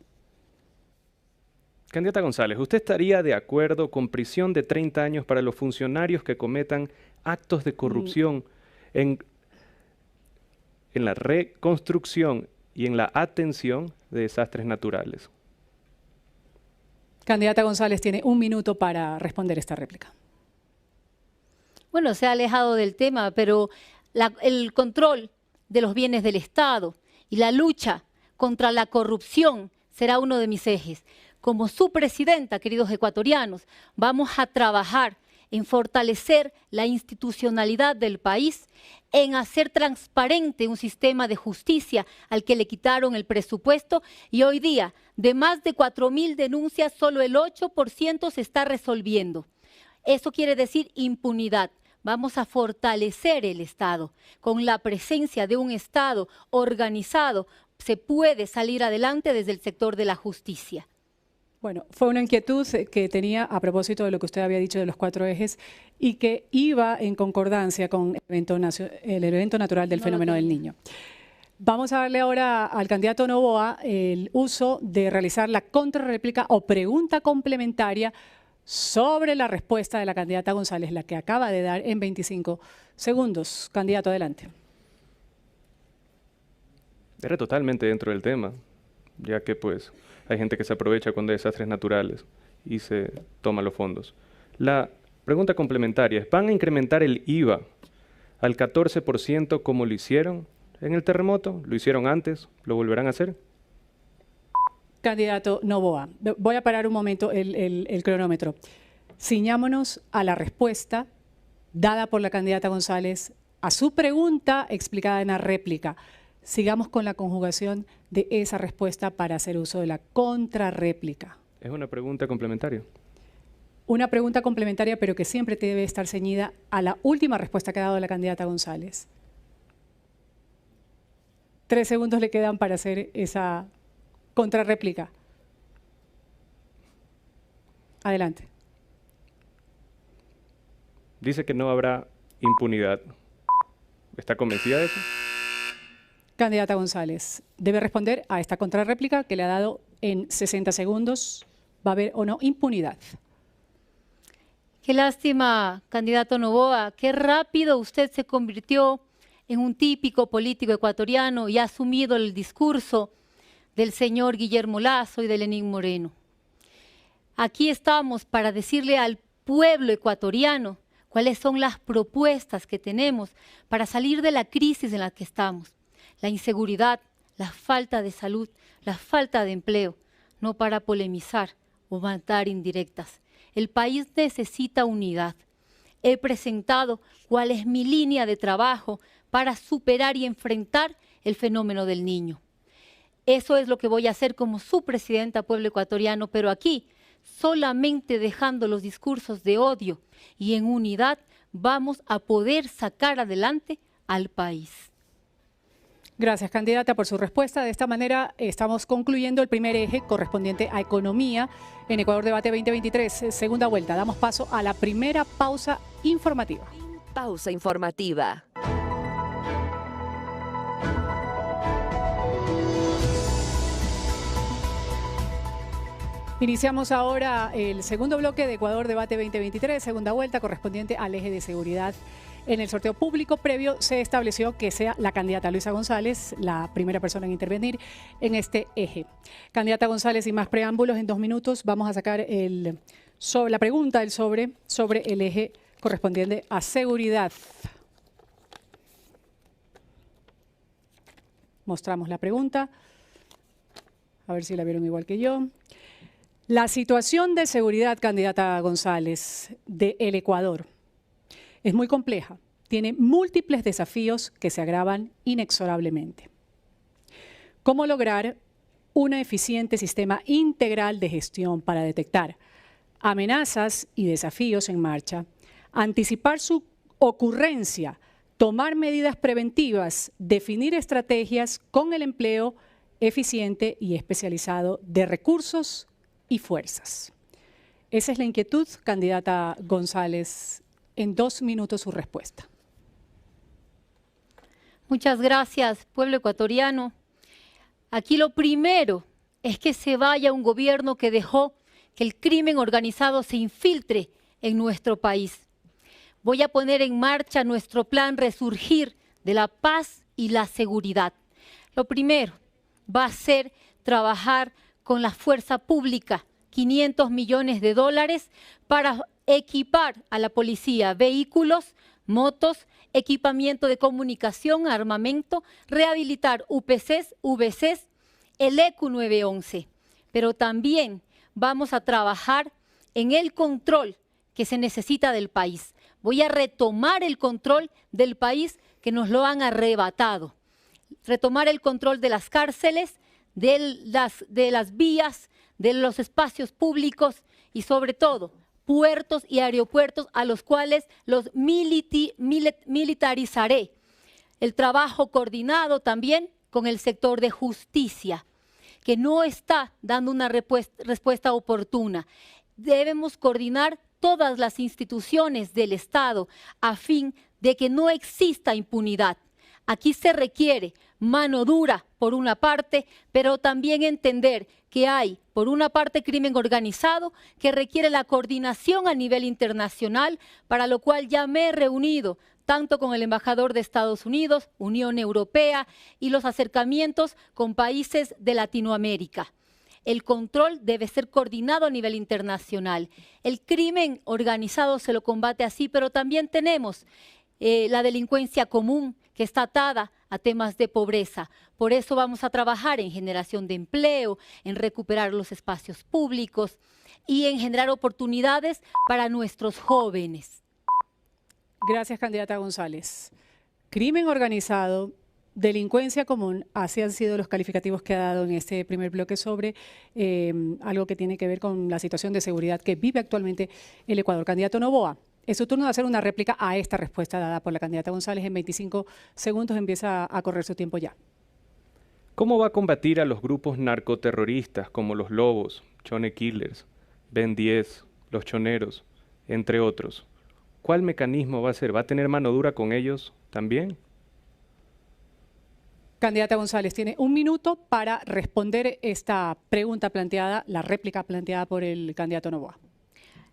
Candidata González, ¿usted estaría de acuerdo con prisión de 30 años para los funcionarios que cometan actos de corrupción en la reconstrucción y en la atención de desastres naturales? Candidata González tiene 1 minuto para responder esta réplica. Bueno, se ha alejado del tema, pero el control de los bienes del Estado y la lucha contra la corrupción será uno de mis ejes. Como su presidenta, queridos ecuatorianos, vamos a trabajar en fortalecer la institucionalidad del país, en hacer transparente un sistema de justicia al que le quitaron el presupuesto y hoy día, de más de 4.000 denuncias, solo el 8% se está resolviendo. Eso quiere decir impunidad. Vamos a fortalecer el Estado. Con la presencia de un Estado organizado, se puede salir adelante desde el sector de la justicia. Bueno, fue una inquietud que tenía a propósito de lo que usted había dicho de los 4 ejes y que iba en concordancia con el evento natural del fenómeno del Niño. Vamos a darle ahora al candidato Noboa el uso de realizar la contrarréplica o pregunta complementaria sobre la respuesta de la candidata González, la que acaba de dar en 25 segundos. Candidato, adelante. Era totalmente dentro del tema, ya que pues hay gente que se aprovecha cuando hay desastres naturales y se toma los fondos. La pregunta complementaria es, ¿van a incrementar el IVA al 14% como lo hicieron en el terremoto? ¿Lo hicieron antes? ¿Lo volverán a hacer? Candidato Noboa, voy a parar un momento el cronómetro. Ciñámonos a la respuesta dada por la candidata González a su pregunta explicada en la réplica. Sigamos con la conjugación de esa respuesta para hacer uso de la contrarréplica. Es una pregunta complementaria. Una pregunta complementaria, pero que siempre debe estar ceñida a la última respuesta que ha dado la candidata González. 3 segundos le quedan para hacer esa contrarréplica. Adelante. Dice que no habrá impunidad. ¿Está convencida de eso? Candidata González, debe responder a esta contrarréplica que le ha dado en 60 segundos. ¿Va a haber o no impunidad? Qué lástima, candidato Noboa, qué rápido usted se convirtió en un típico político ecuatoriano y ha asumido el discurso del señor Guillermo Lasso y de Lenín Moreno. Aquí estamos para decirle al pueblo ecuatoriano cuáles son las propuestas que tenemos para salir de la crisis en la que estamos. La inseguridad, la falta de salud, la falta de empleo, no para polemizar o matar indirectas. El país necesita unidad. He presentado cuál es mi línea de trabajo para superar y enfrentar el fenómeno del niño. Eso es lo que voy a hacer como su presidenta pueblo ecuatoriano, pero aquí, solamente dejando los discursos de odio y en unidad, vamos a poder sacar adelante al país. Gracias, candidata, por su respuesta. De esta manera estamos concluyendo el primer eje correspondiente a economía en Ecuador Debate 2023, segunda vuelta. Damos paso a la primera pausa informativa. Pausa informativa. Iniciamos ahora el segundo bloque de Ecuador Debate 2023, segunda vuelta correspondiente al eje de seguridad. En el sorteo público previo se estableció que sea la candidata Luisa González la primera persona en intervenir en este eje. Candidata González, sin más preámbulos, en 2 minutos vamos a sacar la pregunta del sobre el eje correspondiente a seguridad. Mostramos la pregunta, a ver si la vieron igual que yo. La situación de seguridad, candidata González, del Ecuador es muy compleja. Tiene múltiples desafíos que se agravan inexorablemente. ¿Cómo lograr un eficiente sistema integral de gestión para detectar amenazas y desafíos en marcha, anticipar su ocurrencia, tomar medidas preventivas, definir estrategias con el empleo eficiente y especializado de recursos y fuerzas? Esa es la inquietud, candidata González. En 2 minutos su respuesta. Muchas gracias, pueblo ecuatoriano. Aquí lo primero es que se vaya un gobierno que dejó que el crimen organizado se infiltre en nuestro país. Voy a poner en marcha nuestro plan Resurgir de la paz y la seguridad. Lo primero va a ser trabajar con la fuerza pública, 500 millones de dólares para equipar a la policía, vehículos, motos, equipamiento de comunicación, armamento, rehabilitar UPCs, VCs, el ECU 911. Pero también vamos a trabajar en el control que se necesita del país. Voy a retomar el control del país que nos lo han arrebatado. Retomar el control de las cárceles, de las vías, de los espacios públicos y sobre todo puertos y aeropuertos a los cuales los militarizaré. El trabajo coordinado también con el sector de justicia, que no está dando una respuesta oportuna. Debemos coordinar todas las instituciones del Estado a fin de que no exista impunidad. Aquí se requiere mano dura por una parte, pero también entender que hay, por una parte, crimen organizado que requiere la coordinación a nivel internacional, para lo cual ya me he reunido tanto con el embajador de Estados Unidos, Unión Europea y los acercamientos con países de Latinoamérica. El control debe ser coordinado a nivel internacional. El crimen organizado se lo combate así, pero también tenemos la delincuencia común, que está atada a temas de pobreza. Por eso vamos a trabajar en generación de empleo, en recuperar los espacios públicos y en generar oportunidades para nuestros jóvenes. Gracias, candidata González. Crimen organizado, delincuencia común, así han sido los calificativos que ha dado en este primer bloque sobre algo que tiene que ver con la situación de seguridad que vive actualmente el Ecuador. Candidato Noboa, es su turno de hacer una réplica a esta respuesta dada por la candidata González. En 25 segundos empieza a correr su tiempo ya. ¿Cómo va a combatir a los grupos narcoterroristas como los Lobos, Chone Killers, Ben 10, los Choneros, entre otros? ¿Cuál mecanismo va a ser? ¿Va a tener mano dura con ellos también? Candidata González, tiene 1 minuto para responder esta pregunta planteada, la réplica planteada por el candidato Noboa.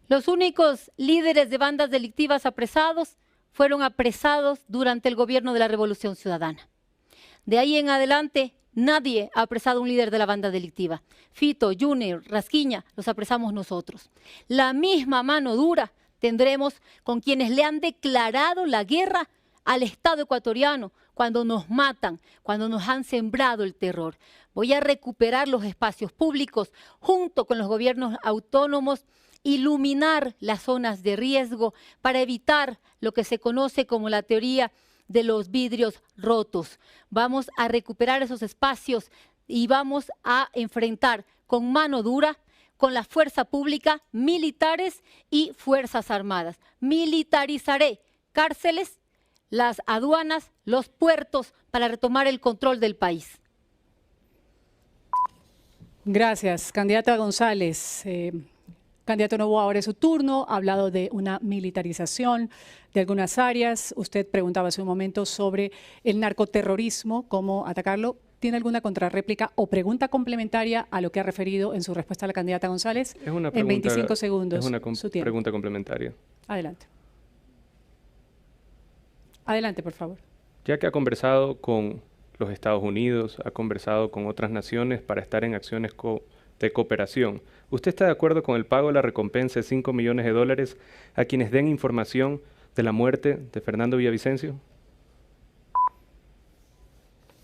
Los únicos líderes de bandas delictivas apresados fueron apresados durante el gobierno de la Revolución Ciudadana. De ahí en adelante, nadie ha apresado a un líder de la banda delictiva. Fito, Junior, Rasquiña, los apresamos nosotros. La misma mano dura tendremos con quienes le han declarado la guerra al Estado ecuatoriano cuando nos matan, cuando nos han sembrado el terror. Voy a recuperar los espacios públicos junto con los gobiernos autónomos, iluminar las zonas de riesgo para evitar lo que se conoce como la teoría de los vidrios rotos. Vamos a recuperar esos espacios y vamos a enfrentar con mano dura, con la fuerza pública, militares y fuerzas armadas. Militarizaré cárceles, las aduanas, los puertos para retomar el control del país. Gracias, candidata González. Candidato Noboa, ahora es su turno. Ha hablado de una militarización de algunas áreas. Usted preguntaba hace un momento sobre el narcoterrorismo, cómo atacarlo. ¿Tiene alguna contrarréplica o pregunta complementaria a lo que ha referido en su respuesta a la candidata González? Es una pregunta, en 25 segundos. Es una su tiempo. pregunta complementaria. Adelante. Adelante, por favor. Ya que ha conversado con los Estados Unidos, ha conversado con otras naciones para estar en acciones de cooperación, ¿usted está de acuerdo con el pago de la recompensa de $5 millones a quienes den información de la muerte de Fernando Villavicencio?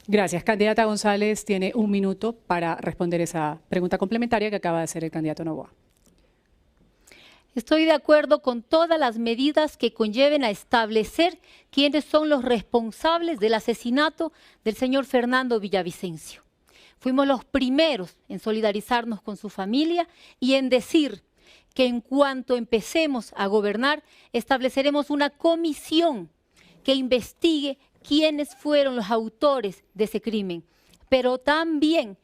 Gracias. Candidata González tiene 1 minuto para responder esa pregunta complementaria que acaba de hacer el candidato Noboa. Estoy de acuerdo con todas las medidas que conlleven a establecer quiénes son los responsables del asesinato del señor Fernando Villavicencio. Fuimos los primeros en solidarizarnos con su familia y en decir que en cuanto empecemos a gobernar, estableceremos una comisión que investigue quiénes fueron los autores de ese crimen. Pero también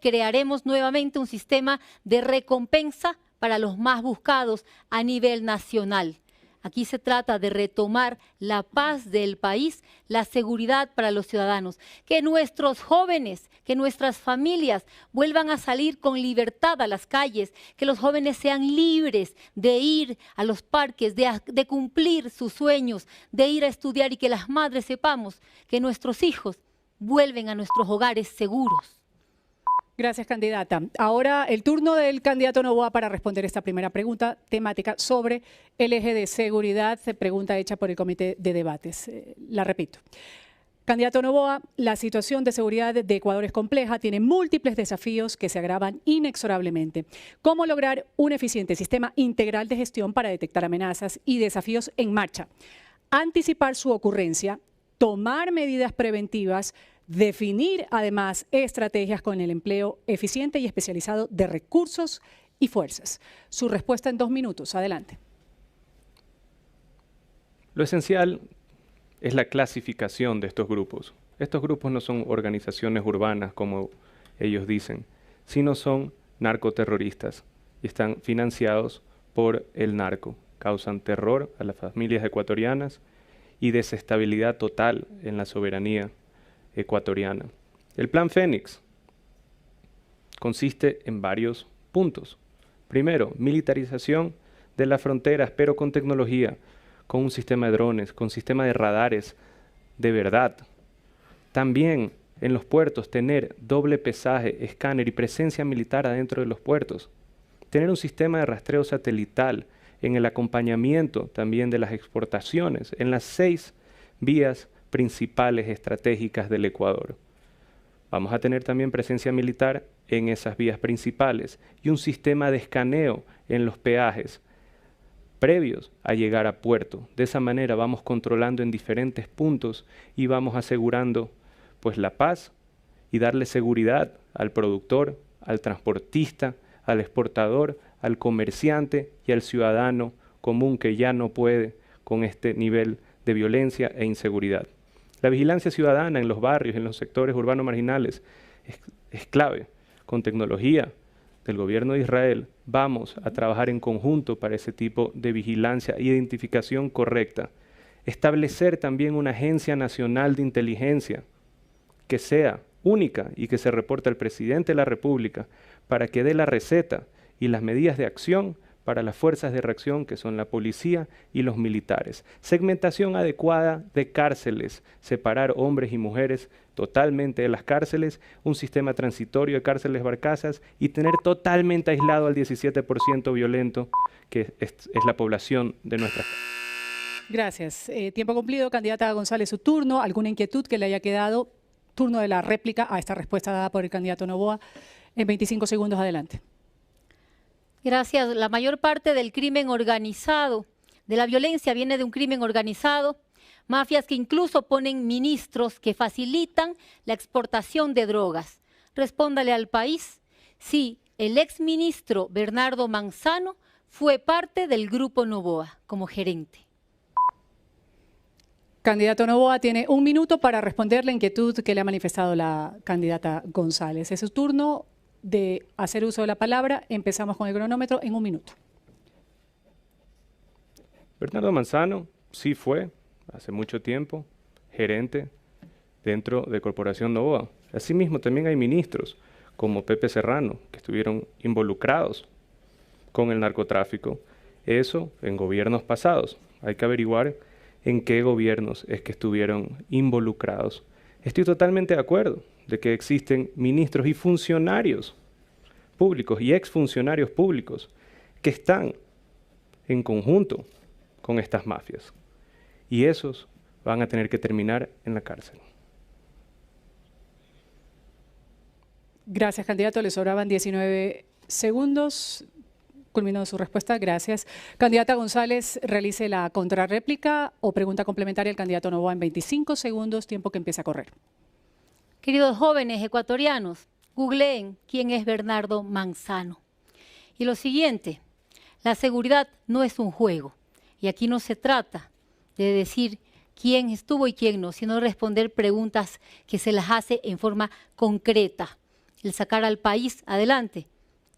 crearemos nuevamente un sistema de recompensa para los más buscados a nivel nacional. Aquí se trata de retomar la paz del país, la seguridad para los ciudadanos, que nuestros jóvenes, que nuestras familias vuelvan a salir con libertad a las calles, que los jóvenes sean libres de ir a los parques, de cumplir sus sueños, de ir a estudiar y que las madres sepamos que nuestros hijos vuelven a nuestros hogares seguros. Gracias, candidata. Ahora el turno del candidato Noboa para responder esta primera pregunta temática sobre el eje de seguridad, pregunta hecha por el Comité de Debates. La repito. Candidato Noboa, la situación de seguridad de Ecuador es compleja, tiene múltiples desafíos que se agravan inexorablemente. ¿Cómo lograr un eficiente sistema integral de gestión para detectar amenazas y desafíos en marcha? Anticipar su ocurrencia, tomar medidas preventivas, definir además estrategias con el empleo eficiente y especializado de recursos y fuerzas. Su respuesta en 2 minutos. Adelante. Lo esencial es la clasificación de estos grupos. Estos grupos no son organizaciones urbanas, como ellos dicen, sino son narcoterroristas y están financiados por el narco. Causan terror a las familias ecuatorianas y desestabilidad total en la soberanía ecuatoriana. El Plan Fénix consiste en varios puntos. Primero, militarización de las fronteras, pero con tecnología, con un sistema de drones, con sistema de radares de verdad. También en los puertos tener doble pesaje, escáner y presencia militar adentro de los puertos. Tener un sistema de rastreo satelital en el acompañamiento también de las exportaciones en las 6 vías principales estratégicas del Ecuador. Vamos a tener también presencia militar en esas vías principales y un sistema de escaneo en los peajes previos a llegar a puerto. De esa manera vamos controlando en diferentes puntos y vamos asegurando pues la paz y darle seguridad al productor, al transportista, al exportador, al comerciante y al ciudadano común que ya no puede con este nivel de violencia e inseguridad. La vigilancia ciudadana en los barrios, en los sectores urbanos marginales, es clave. Con tecnología del gobierno de Israel vamos a trabajar en conjunto para ese tipo de vigilancia e identificación correcta Establecer también una agencia nacional de inteligencia que sea única y que se reporte al presidente de la República para que dé la receta y las medidas de acción para las fuerzas de reacción que son la policía y los militares. Segmentación adecuada de cárceles, separar hombres y mujeres totalmente de las cárceles, un sistema transitorio de cárceles barcazas y tener totalmente aislado al 17% violento que es la población de nuestra. Gracias. Tiempo cumplido. Candidata González, su turno. ¿Alguna inquietud que le haya quedado? Turno de la réplica a esta respuesta dada por el candidato Noboa. En 25 segundos, adelante. Gracias. La mayor parte del crimen organizado, de la violencia, viene de un crimen organizado. Mafias que incluso ponen ministros que facilitan la exportación de drogas. Respóndale al país si el exministro Bernardo Manzano fue parte del Grupo Noboa como gerente. Candidato Noboa tiene 1 minuto para responder la inquietud que le ha manifestado la candidata González. Es su turno de hacer uso de la palabra. Empezamos con el cronómetro en 1 minuto. Bernardo Manzano sí fue, hace mucho tiempo, gerente dentro de Corporación Noboa. Asimismo, también hay ministros como Pepe Serrano que estuvieron involucrados con el narcotráfico. Eso en gobiernos pasados. Hay que averiguar en qué gobiernos es que estuvieron involucrados. Estoy totalmente de acuerdo de que existen ministros y funcionarios públicos y exfuncionarios públicos que están en conjunto con estas mafias. Y esos van a tener que terminar en la cárcel. Gracias, candidato. Le sobraban 19 segundos. Culminó su respuesta. Gracias. Candidata González, realice la contrarréplica o pregunta complementaria al candidato Noboa en 25 segundos, tiempo que empieza a correr. Queridos jóvenes ecuatorianos, googleen quién es Bernardo Manzano. Y lo siguiente, la seguridad no es un juego. Y aquí no se trata de decir quién estuvo y quién no, sino responder preguntas que se las hace en forma concreta. El sacar al país adelante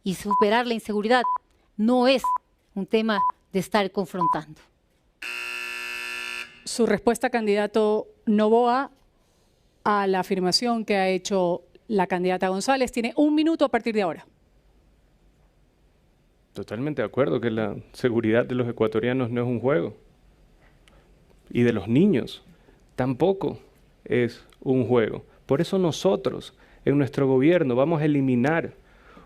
y superar la inseguridad no es un tema de estar confrontando. Su respuesta, candidato Noboa, a la afirmación que ha hecho la candidata González. Tiene 1 minuto a partir de ahora. Totalmente de acuerdo que la seguridad de los ecuatorianos no es un juego. Y de los niños tampoco es un juego. Por eso nosotros, en nuestro gobierno, vamos a eliminar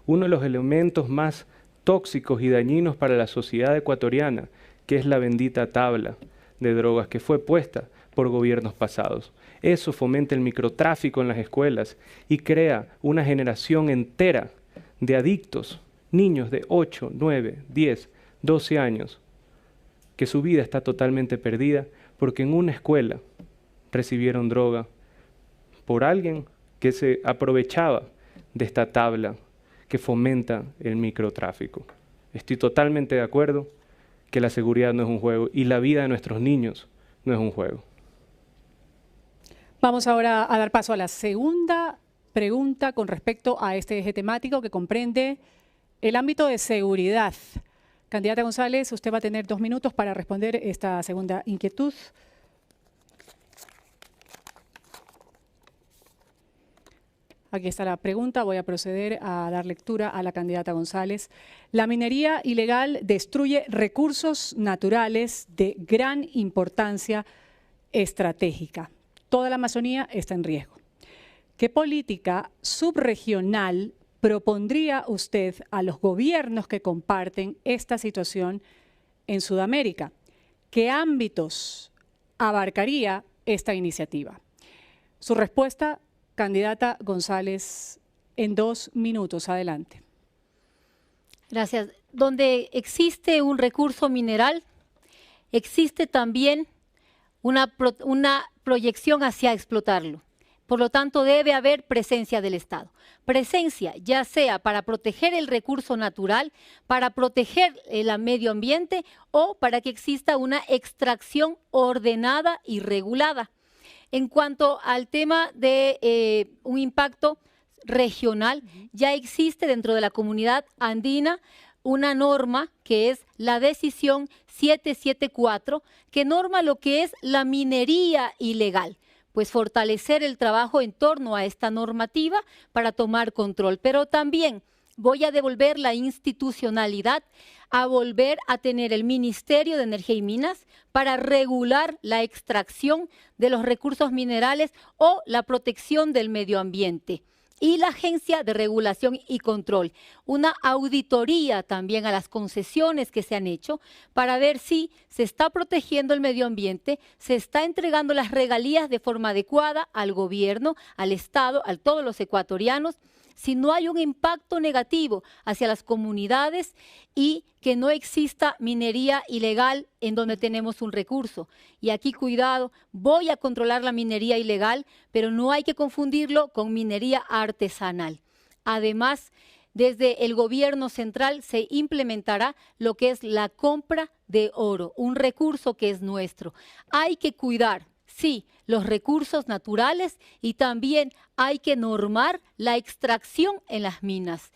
uno de los elementos más tóxicos y dañinos para la sociedad ecuatoriana, que es la bendita tabla de drogas que fue puesta por gobiernos pasados. Eso fomenta el microtráfico en las escuelas y crea una generación entera de adictos, niños de 8, 9, 10, 12 años, que su vida está totalmente perdida porque en una escuela recibieron droga por alguien que se aprovechaba de esta tabla que fomenta el microtráfico. Estoy totalmente de acuerdo que la seguridad no es un juego y la vida de nuestros niños no es un juego. Vamos ahora a dar paso a la segunda pregunta con respecto a este eje temático que comprende el ámbito de seguridad. Candidata González, usted va a tener 2 minutos para responder esta segunda inquietud. Aquí está la pregunta. Voy a proceder a dar lectura a la candidata González. La minería ilegal destruye recursos naturales de gran importancia estratégica. Toda la Amazonía está en riesgo. ¿Qué política subregional propondría usted a los gobiernos que comparten esta situación en Sudamérica? ¿Qué ámbitos abarcaría esta iniciativa? Su respuesta, candidata González, en 2 minutos. Adelante. Gracias. Donde existe un recurso mineral, existe también una proyección hacia explotarlo. Por lo tanto, debe haber presencia del Estado. Presencia, ya sea para proteger el recurso natural, para proteger el medio ambiente o para que exista una extracción ordenada y regulada. En cuanto al tema de un impacto regional, ya existe dentro de la comunidad andina una norma que es la decisión 774, que norma lo que es la minería ilegal. Pues fortalecer el trabajo en torno a esta normativa para tomar control. Pero también voy a devolver la institucionalidad, a volver a tener el Ministerio de Energía y Minas para regular la extracción de los recursos minerales o la protección del medio ambiente. Y la Agencia de Regulación y Control, una auditoría también a las concesiones que se han hecho para ver si se está protegiendo el medio ambiente, se está entregando las regalías de forma adecuada al gobierno, al Estado, a todos los ecuatorianos, si no hay un impacto negativo hacia las comunidades y que no exista minería ilegal en donde tenemos un recurso. Y aquí, cuidado, voy a controlar la minería ilegal, pero no hay que confundirlo con minería artesanal. Además, desde el gobierno central se implementará lo que es la compra de oro, un recurso que es nuestro. Hay que cuidar, sí, los recursos naturales y también hay que normar la extracción en las minas.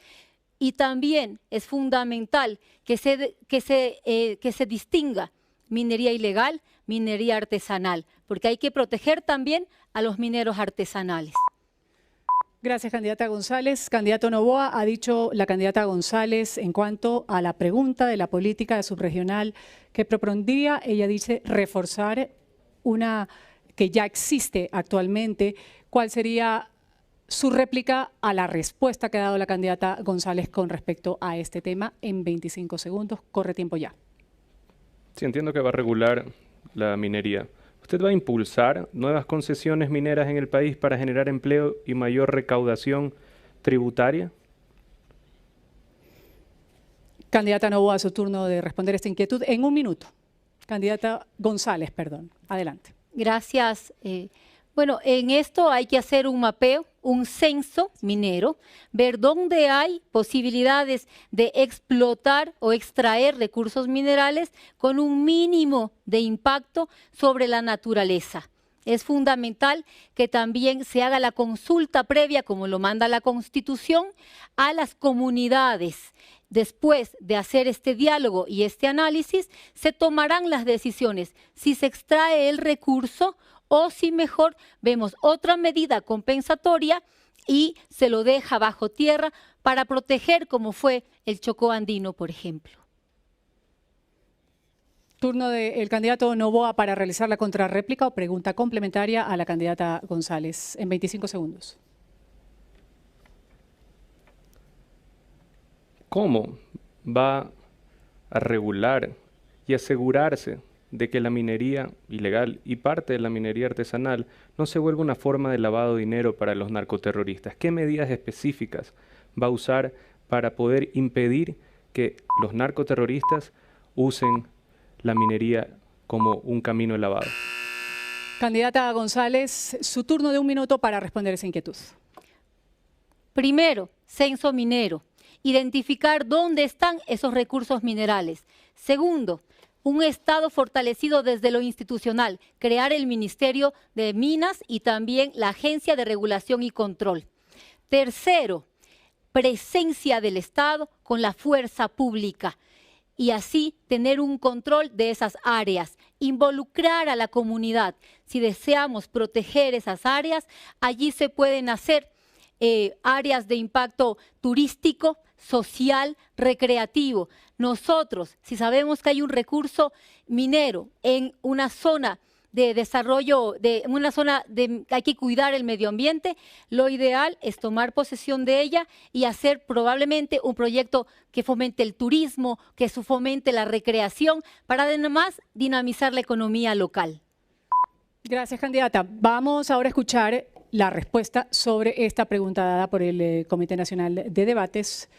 Y también es fundamental que se distinga minería ilegal, minería artesanal, porque hay que proteger también a los mineros artesanales. Gracias, candidata González. Candidato Noboa, ha dicho la candidata González en cuanto a la pregunta de la política subregional que propondría, ella dice, reforzar una que ya existe actualmente. ¿Cuál sería su réplica a la respuesta que ha dado la candidata González con respecto a este tema? En 25 segundos, corre tiempo ya. Sí, entiendo que va a regular la minería. ¿Usted va a impulsar nuevas concesiones mineras en el país para generar empleo y mayor recaudación tributaria? Candidata Noboa, a su turno de responder esta inquietud en un minuto. Candidata González, perdón. Adelante. Gracias. Bueno, en esto hay que hacer un mapeo, un censo minero, ver dónde hay posibilidades de explotar o extraer recursos minerales con un mínimo de impacto sobre la naturaleza. Es fundamental que también se haga la consulta previa, como lo manda la Constitución, a las comunidades. Después de hacer este diálogo y este análisis, se tomarán las decisiones si se extrae el recurso o si mejor vemos otra medida compensatoria y se lo deja bajo tierra para proteger, como fue el Chocó andino, por ejemplo. Turno del candidato Noboa para realizar la contrarréplica o pregunta complementaria a la candidata González en 25 segundos. ¿Cómo va a regular y asegurarse de que la minería ilegal y parte de la minería artesanal no se vuelva una forma de lavado de dinero para los narcoterroristas? ¿Qué medidas específicas va a usar para poder impedir que los narcoterroristas usen la minería como un camino de lavado? Candidata González, su turno de un minuto para responder esa inquietud. Primero, censo minero. Identificar dónde están esos recursos minerales. Segundo, un Estado fortalecido desde lo institucional, crear el Ministerio de Minas y también la Agencia de Regulación y Control. Tercero, presencia del Estado con la fuerza pública y así tener un control de esas áreas, involucrar a la comunidad. Si deseamos proteger esas áreas, allí se pueden hacer áreas de impacto turístico, social, recreativo. Nosotros, si sabemos que hay un recurso minero en una zona de desarrollo, en una zona de hay que cuidar el medio ambiente, lo ideal es tomar posesión de ella y hacer probablemente un proyecto que fomente el turismo, que fomente la recreación, para además dinamizar la economía local. Gracias, candidata. Vamos ahora a escuchar la respuesta sobre esta pregunta dada por el Comité Nacional de Debates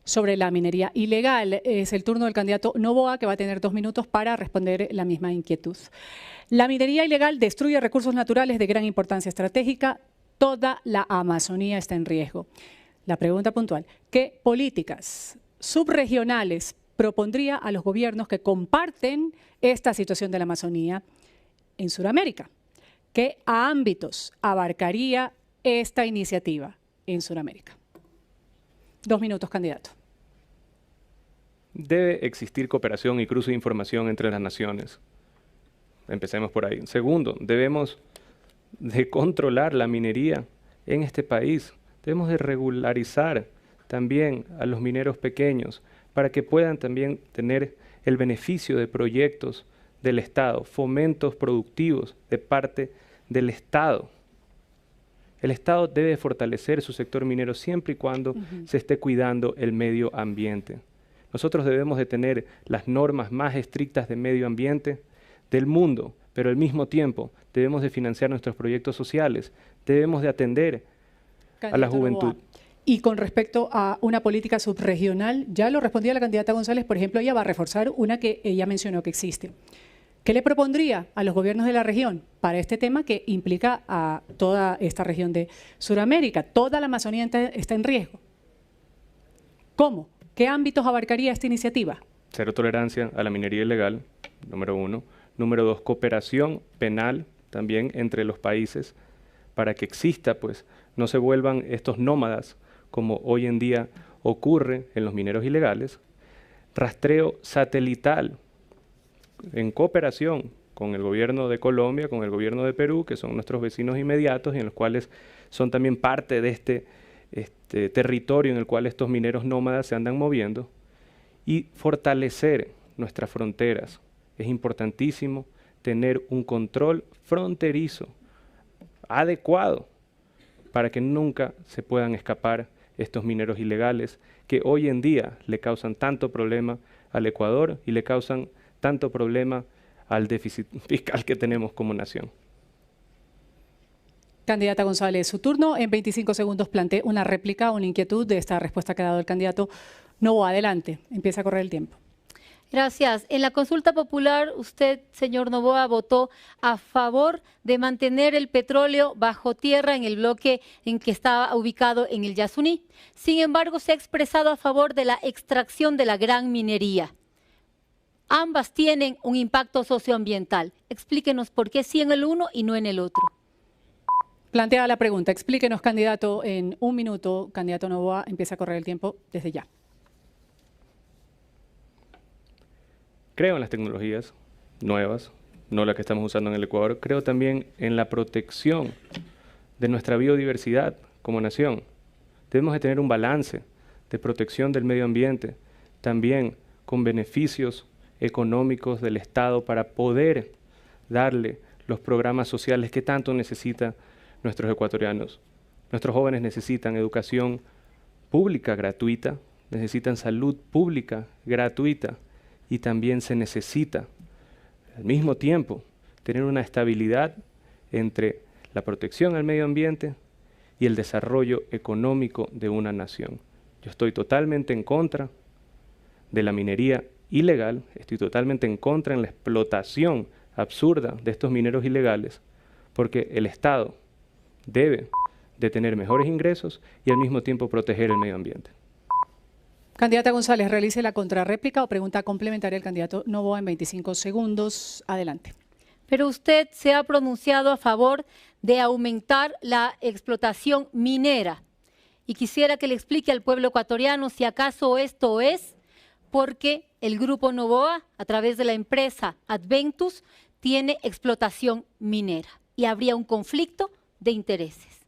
sobre la minería ilegal. Es el turno del candidato Noboa, que va a tener 2 minutos para responder la misma inquietud. La minería ilegal destruye recursos naturales de gran importancia estratégica. Toda la Amazonía está en riesgo. La pregunta puntual: ¿qué políticas subregionales propondría a los gobiernos que comparten esta situación de la Amazonía en Sudamérica? ¿Qué ámbitos abarcaría esta iniciativa en Sudamérica? 2 minutos, candidato. Debe existir cooperación y cruce de información entre las naciones. Empecemos por ahí. Segundo, debemos de controlar la minería en este país. Debemos de regularizar también a los mineros pequeños para que puedan también tener el beneficio de proyectos del Estado, fomentos productivos de parte del Estado. El Estado debe fortalecer su sector minero siempre y cuando se esté cuidando el medio ambiente. Nosotros debemos de tener las normas más estrictas de medio ambiente del mundo, pero al mismo tiempo debemos de financiar nuestros proyectos sociales, debemos de atender a la juventud. Y con respecto a una política subregional, ya lo respondía la candidata González, por ejemplo, ella va a reforzar una que ella mencionó que existe. ¿Qué le propondría a los gobiernos de la región para este tema que implica a toda esta región de Sudamérica? Toda la Amazonía está en riesgo. ¿Cómo? ¿Qué ámbitos abarcaría esta iniciativa? Cero tolerancia a la minería ilegal, número 1. Número 2, cooperación penal también entre los países para que exista, pues, no se vuelvan estos nómadas como hoy en día ocurre en los mineros ilegales. Rastreo satelital en cooperación con el gobierno de Colombia, con el gobierno de Perú, que son nuestros vecinos inmediatos y en los cuales son también parte de este territorio en el cual estos mineros nómadas se andan moviendo, y fortalecer nuestras fronteras. Es importantísimo tener un control fronterizo adecuado para que nunca se puedan escapar estos mineros ilegales que hoy en día le causan tanto problema al Ecuador y le causan tanto problema al déficit fiscal que tenemos como nación. Candidata González, su turno. En 25 segundos plantee una réplica o una inquietud de esta respuesta que ha dado el candidato Noboa. Adelante, empieza a correr el tiempo. Gracias. En la consulta popular, usted, señor Noboa, votó a favor de mantener el petróleo bajo tierra en el bloque en que estaba ubicado en el Yasuní. Sin embargo, se ha expresado a favor de la extracción de la gran minería. Ambas tienen un impacto socioambiental. Explíquenos por qué sí en el uno y no en el otro. Plantea la pregunta. Explíquenos, candidato, en un minuto. Candidato Noboa, empieza a correr el tiempo desde ya. Creo en las tecnologías nuevas, no las que estamos usando en el Ecuador. Creo también en la protección de nuestra biodiversidad como nación. Debemos de tener un balance de protección del medio ambiente, también con beneficios económicos del Estado para poder darle los programas sociales que tanto necesitan nuestros ecuatorianos. Nuestros jóvenes necesitan educación pública gratuita, necesitan salud pública gratuita, y también se necesita, al mismo tiempo, tener una estabilidad entre la protección al medio ambiente y el desarrollo económico de una nación. Yo estoy totalmente en contra de la minería ilegal, estoy totalmente en contra en la explotación absurda de estos mineros ilegales, porque el Estado debe de tener mejores ingresos y al mismo tiempo proteger el medio ambiente. Candidata González, realice la contrarréplica o pregunta complementaria al candidato Noboa en 25 segundos. Adelante. Pero usted se ha pronunciado a favor de aumentar la explotación minera. Y quisiera que le explique al pueblo ecuatoriano si acaso esto es porque el Grupo Noboa, a través de la empresa Adventus, tiene explotación minera y habría un conflicto de intereses.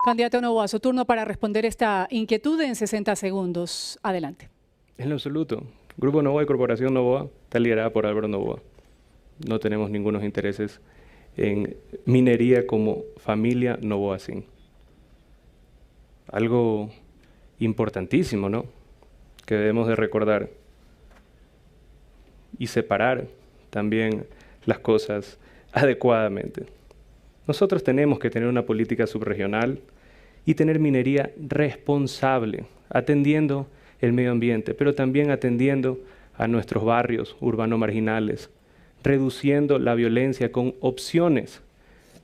Candidato Noboa, su turno para responder esta inquietud en 60 segundos. Adelante. En lo absoluto. Grupo Noboa y Corporación Noboa está liderada por Álvaro Noboa. No tenemos ningunos intereses en minería como familia Noboa Sin. Algo importantísimo, ¿no?, que debemos de recordar y separar también las cosas adecuadamente. Nosotros tenemos que tener una política subregional y tener minería responsable, atendiendo el medio ambiente, pero también atendiendo a nuestros barrios urbanos marginales, reduciendo la violencia con opciones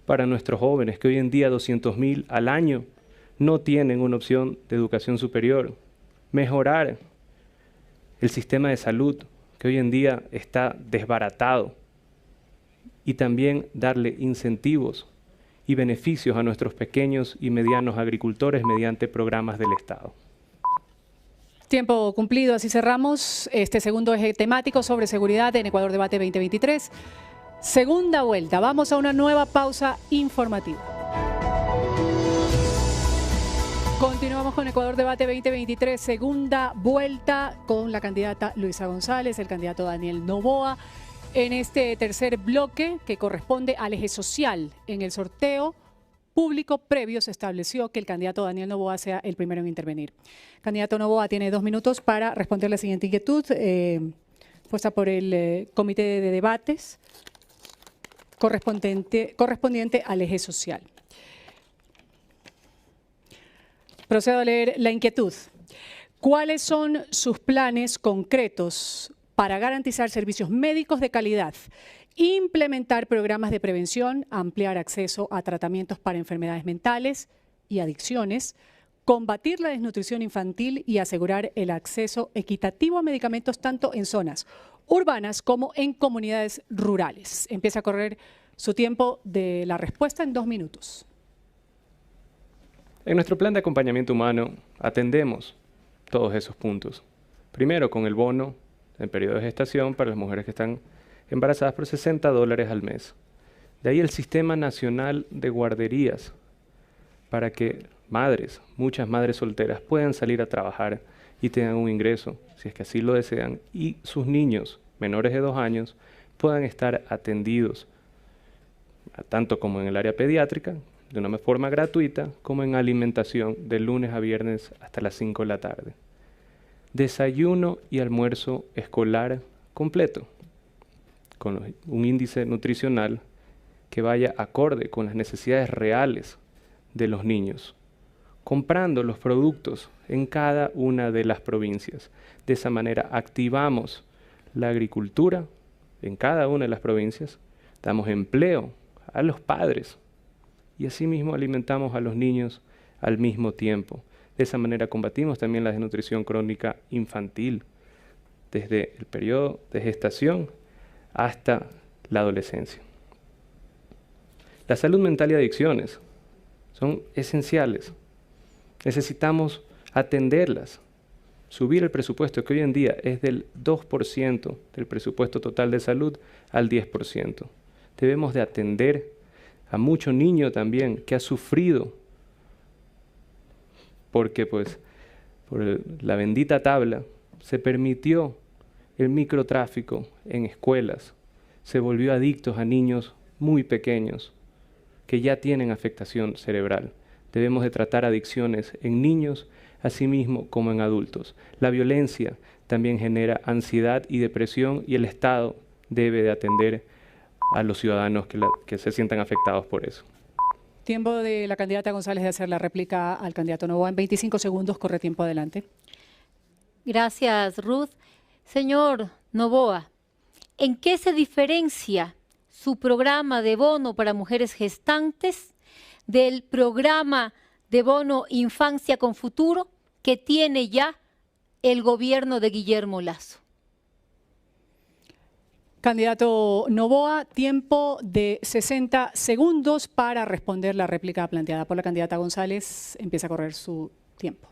para nuestros jóvenes, que hoy en día 200.000 al año no tienen una opción de educación superior. Mejorar el sistema de salud, que hoy en día está desbaratado, y también darle incentivos y beneficios a nuestros pequeños y medianos agricultores mediante programas del Estado. Tiempo cumplido, así cerramos este segundo eje temático sobre seguridad en Ecuador Debate 2023. Segunda vuelta, vamos a una nueva pausa informativa. Continuamos con Ecuador Debate 2023, segunda vuelta con la candidata Luisa González, el candidato Daniel Noboa. En este tercer bloque que corresponde al eje social, en el sorteo público previo se estableció que el candidato Daniel Noboa sea el primero en intervenir. Candidato Noboa tiene 2 minutos para responder la siguiente inquietud puesta por el Comité de Debates correspondiente al eje social. Procedo a leer la inquietud. ¿Cuáles son sus planes concretos para garantizar servicios médicos de calidad, implementar programas de prevención, ampliar acceso a tratamientos para enfermedades mentales y adicciones, combatir la desnutrición infantil y asegurar el acceso equitativo a medicamentos tanto en zonas urbanas como en comunidades rurales? Empieza a correr su tiempo de la respuesta en 2 minutos. En nuestro plan de acompañamiento humano atendemos todos esos puntos. Primero con el bono en periodo de gestación para las mujeres que están embarazadas por $60 al mes. De ahí el Sistema Nacional de Guarderías para que madres, muchas madres solteras, puedan salir a trabajar y tengan un ingreso, si es que así lo desean, y sus niños menores de 2 años puedan estar atendidos, tanto como en el área pediátrica, de una forma gratuita, como en alimentación de lunes a viernes hasta las 5 de la tarde. Desayuno y almuerzo escolar completo, con un índice nutricional que vaya acorde con las necesidades reales de los niños, comprando los productos en cada una de las provincias. De esa manera activamos la agricultura en cada una de las provincias, damos empleo a los padres y asimismo alimentamos a los niños al mismo tiempo. De esa manera combatimos también la desnutrición crónica infantil, desde el periodo de gestación hasta la adolescencia. La salud mental y adicciones son esenciales. Necesitamos atenderlas, subir el presupuesto, que hoy en día es del 2% del presupuesto total de salud al 10%. Debemos de atender a mucho niño también que ha sufrido porque pues por la bendita tabla se permitió el microtráfico en escuelas, se volvió adictos a niños muy pequeños que ya tienen afectación cerebral. Debemos de tratar adicciones en niños, así mismo como en adultos. La violencia también genera ansiedad y depresión y el Estado debe de atender a los ciudadanos que se sientan afectados por eso. Tiempo de la candidata González de hacer la réplica al candidato Noboa. En 25 segundos, corre tiempo adelante. Gracias, Ruth. Señor Noboa, ¿en qué se diferencia su programa de bono para mujeres gestantes del programa de bono Infancia con Futuro que tiene ya el gobierno de Guillermo Lasso? Candidato Noboa, tiempo de 60 segundos para responder la réplica planteada por la candidata González. Empieza a correr su tiempo.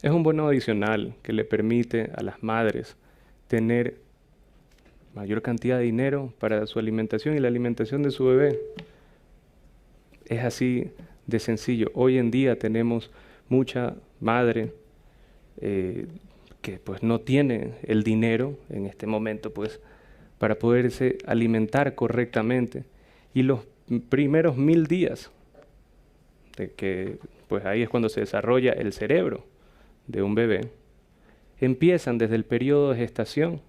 Es un bono adicional que le permite a las madres tener mayor cantidad de dinero para su alimentación y la alimentación de su bebé. Es así de sencillo. Hoy en día tenemos mucha madre que pues no tiene el dinero en este momento pues para poderse alimentar correctamente, y los primeros 1000 días de que pues ahí es cuando se desarrolla el cerebro de un bebé, empiezan desde el periodo de gestación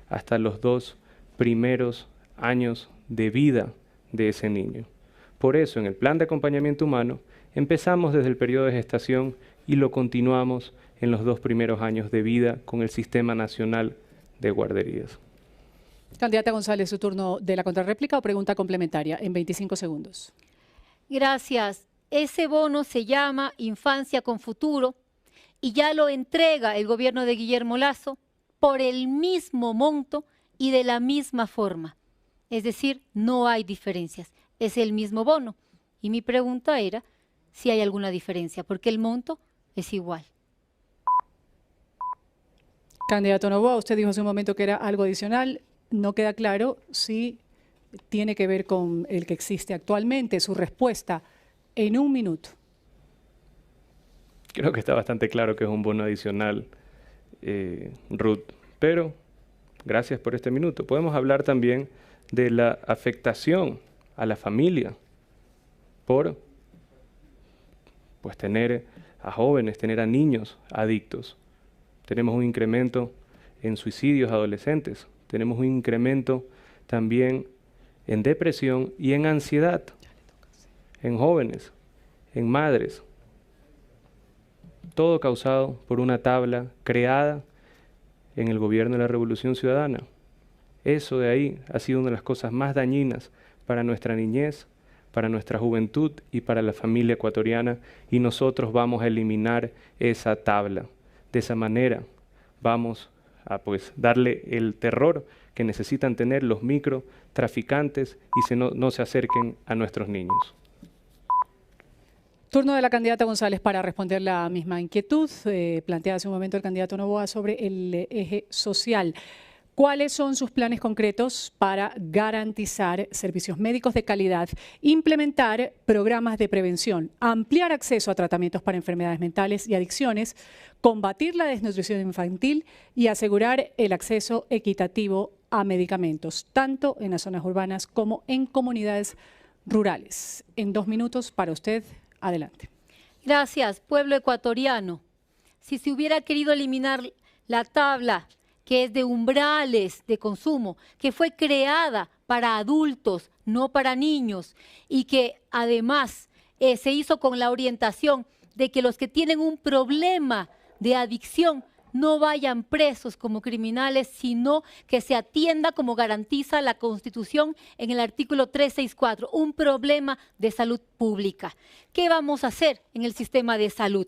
hasta los 2 primeros años de vida de ese niño. Por eso en el plan de acompañamiento humano empezamos desde el periodo de gestación y lo continuamos en los 2 primeros años de vida con el Sistema Nacional de Guarderías. Candidata González, su turno de la contrarréplica o pregunta complementaria en 25 segundos. Gracias. Ese bono se llama Infancia con Futuro y ya lo entrega el gobierno de Guillermo Lasso por el mismo monto y de la misma forma. Es decir, no hay diferencias. Es el mismo bono. Y mi pregunta era si hay alguna diferencia, porque el monto es igual. Candidato Noboa, usted dijo hace un momento que era algo adicional. No queda claro si tiene que ver con el que existe actualmente. Su respuesta en un minuto. Creo que está bastante claro que es un bono adicional, Ruth, pero gracias por este minuto. Podemos hablar también de la afectación a la familia por pues, tener a jóvenes, tener a niños adictos. Tenemos un incremento en suicidios adolescentes, tenemos un incremento también en depresión y en ansiedad, en jóvenes, en madres. Todo causado por una tabla creada en el gobierno de la Revolución Ciudadana. Eso de ahí ha sido una de las cosas más dañinas para nuestra niñez, para nuestra juventud y para la familia ecuatoriana, y nosotros vamos a eliminar esa tabla. De esa manera vamos a pues, darle el terror que necesitan tener los microtraficantes y no se acerquen a nuestros niños. Turno de la candidata González para responder la misma inquietud planteada hace un momento el candidato Noboa sobre el eje social. ¿Cuáles son sus planes concretos para garantizar servicios médicos de calidad, implementar programas de prevención, ampliar acceso a tratamientos para enfermedades mentales y adicciones, combatir la desnutrición infantil y asegurar el acceso equitativo a medicamentos, tanto en las zonas urbanas como en comunidades rurales? En 2 minutos para usted, adelante. Gracias, pueblo ecuatoriano. Si se hubiera querido eliminar la tabla que es de umbrales de consumo, que fue creada para adultos, no para niños, y que además se hizo con la orientación de que los que tienen un problema de adicción no vayan presos como criminales, sino que se atienda como garantiza la Constitución en el artículo 364, un problema de salud pública. ¿Qué vamos a hacer en el sistema de salud?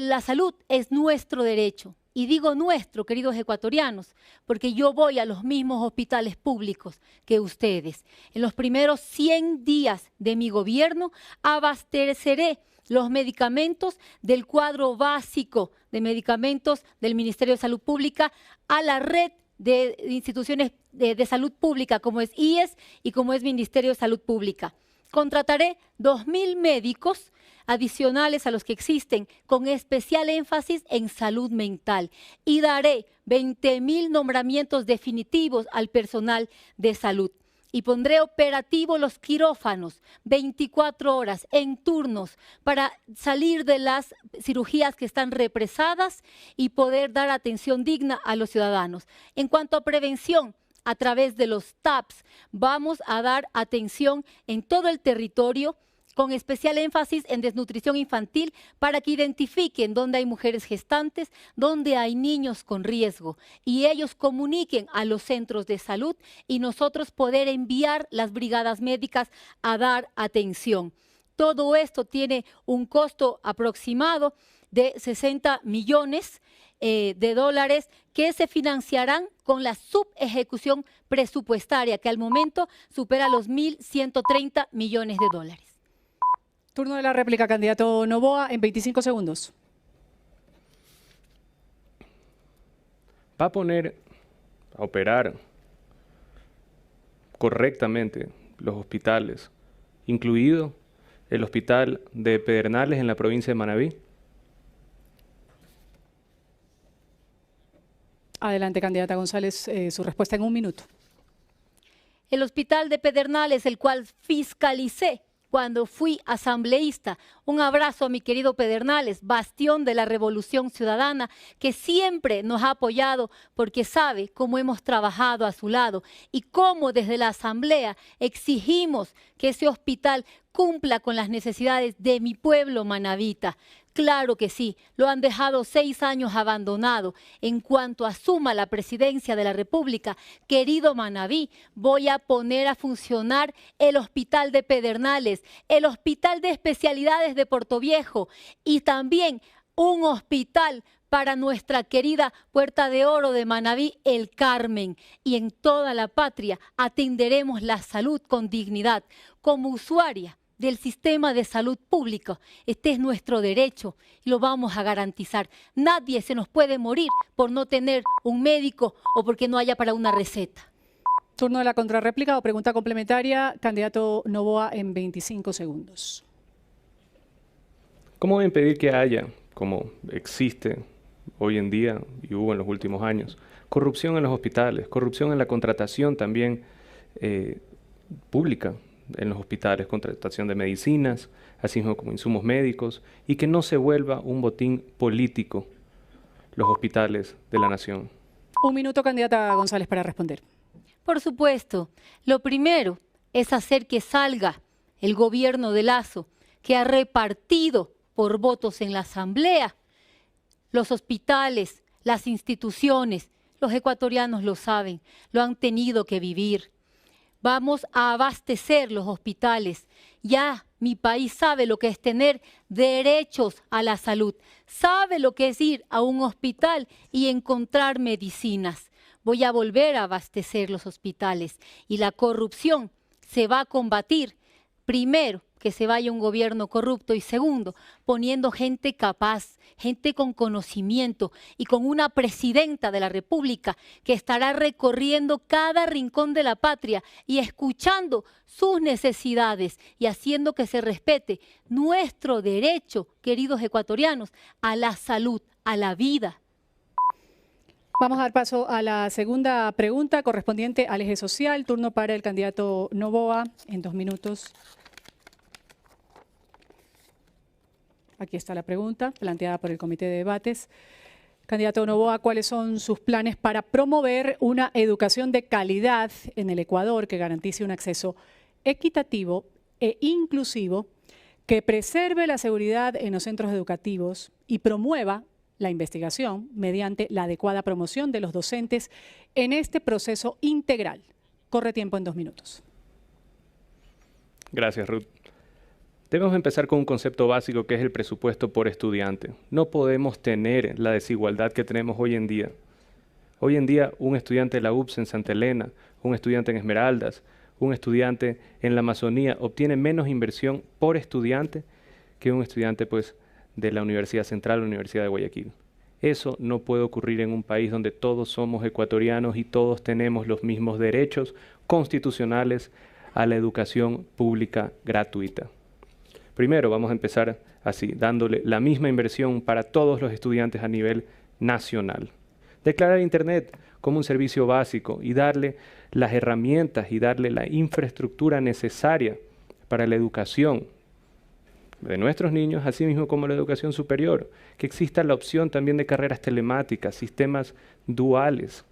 La salud es nuestro derecho. Y digo nuestro, queridos ecuatorianos, porque yo voy a los mismos hospitales públicos que ustedes. En los primeros 100 días de mi gobierno abasteceré los medicamentos del cuadro básico de medicamentos del Ministerio de Salud Pública a la red de instituciones de salud pública como es IES y como es Ministerio de Salud Pública. Contrataré 2.000 médicos adicionales a los que existen, con especial énfasis en salud mental, y daré 20.000 nombramientos definitivos al personal de salud. Y pondré operativos los quirófanos 24 horas en turnos para salir de las cirugías que están represadas y poder dar atención digna a los ciudadanos. En cuanto a prevención, a través de los TAPS, vamos a dar atención en todo el territorio, con especial énfasis en desnutrición infantil, para que identifiquen dónde hay mujeres gestantes, dónde hay niños con riesgo, y ellos comuniquen a los centros de salud y nosotros poder enviar las brigadas médicas a dar atención. Todo esto tiene un costo aproximado de 60 millones de dólares que se financiarán con la subejecución presupuestaria, que al momento supera los 1.130 millones de dólares. Turno de la réplica, candidato Noboa, en 25 segundos. Va a poner a operar correctamente los hospitales, incluido el hospital de Pedernales en la provincia de Manabí. Adelante, candidata González, su respuesta en 1 minuto. El hospital de Pedernales, el cual fiscalicé cuando fui asambleísta. Un abrazo a mi querido Pedernales, bastión de la Revolución Ciudadana, que siempre nos ha apoyado porque sabe cómo hemos trabajado a su lado y cómo desde la asamblea exigimos que ese hospital cumpla con las necesidades de mi pueblo manabita. Claro que sí, lo han dejado 6 años abandonado. En cuanto asuma la presidencia de la República, querido Manabí, voy a poner a funcionar el hospital de Pedernales, el hospital de especialidades de Portoviejo y también un hospital para nuestra querida Puerta de Oro de Manabí, El Carmen. Y en toda la patria atenderemos la salud con dignidad. Como usuaria del sistema de salud pública. Este es nuestro derecho y lo vamos a garantizar. Nadie se nos puede morir por no tener un médico o porque no haya para una receta. Turno de la contrarréplica o pregunta complementaria. Candidato Noboa en 25 segundos. ¿Cómo impedir que haya, como existe hoy en día y hubo en los últimos años, corrupción en los hospitales, corrupción en la contratación también pública en los hospitales, contratación de medicinas, así como insumos médicos, y que no se vuelva un botín político los hospitales de la nación? 1 minuto, candidata González, para responder. Por supuesto, lo primero es hacer que salga el gobierno de Lasso, que ha repartido por votos en la Asamblea los hospitales, las instituciones. Los ecuatorianos lo saben, lo han tenido que vivir. Vamos a abastecer los hospitales. Ya mi país sabe lo que es tener derechos a la salud, sabe lo que es ir a un hospital y encontrar medicinas. Voy a volver a abastecer los hospitales y la corrupción se va a combatir. Primero, que se vaya un gobierno corrupto y segundo, poniendo gente capaz, gente con conocimiento y con una presidenta de la República que estará recorriendo cada rincón de la patria y escuchando sus necesidades y haciendo que se respete nuestro derecho, queridos ecuatorianos, a la salud, a la vida. Vamos a dar paso a la segunda pregunta correspondiente al eje social. Turno para el candidato Noboa en 2 minutos. Aquí está la pregunta planteada por el Comité de Debates. Candidato Noboa, ¿cuáles son sus planes para promover una educación de calidad en el Ecuador que garantice un acceso equitativo e inclusivo, que preserve la seguridad en los centros educativos y promueva la investigación mediante la adecuada promoción de los docentes en este proceso integral? Corre tiempo en 2 minutos. Gracias, Ruth. Debemos empezar con un concepto básico que es el presupuesto por estudiante. No podemos tener la desigualdad que tenemos hoy en día. Hoy en día, un estudiante de la UPS en Santa Elena, un estudiante en Esmeraldas, un estudiante en la Amazonía obtiene menos inversión por estudiante que un estudiante de la Universidad Central o la Universidad de Guayaquil. Eso no puede ocurrir en un país donde todos somos ecuatorianos y todos tenemos los mismos derechos constitucionales a la educación pública gratuita. Primero vamos a empezar así, dándole la misma inversión para todos los estudiantes a nivel nacional. Declarar Internet como un servicio básico y darle las herramientas y darle la infraestructura necesaria para la educación de nuestros niños, así mismo como la educación superior. Que exista la opción también de carreras telemáticas, sistemas duales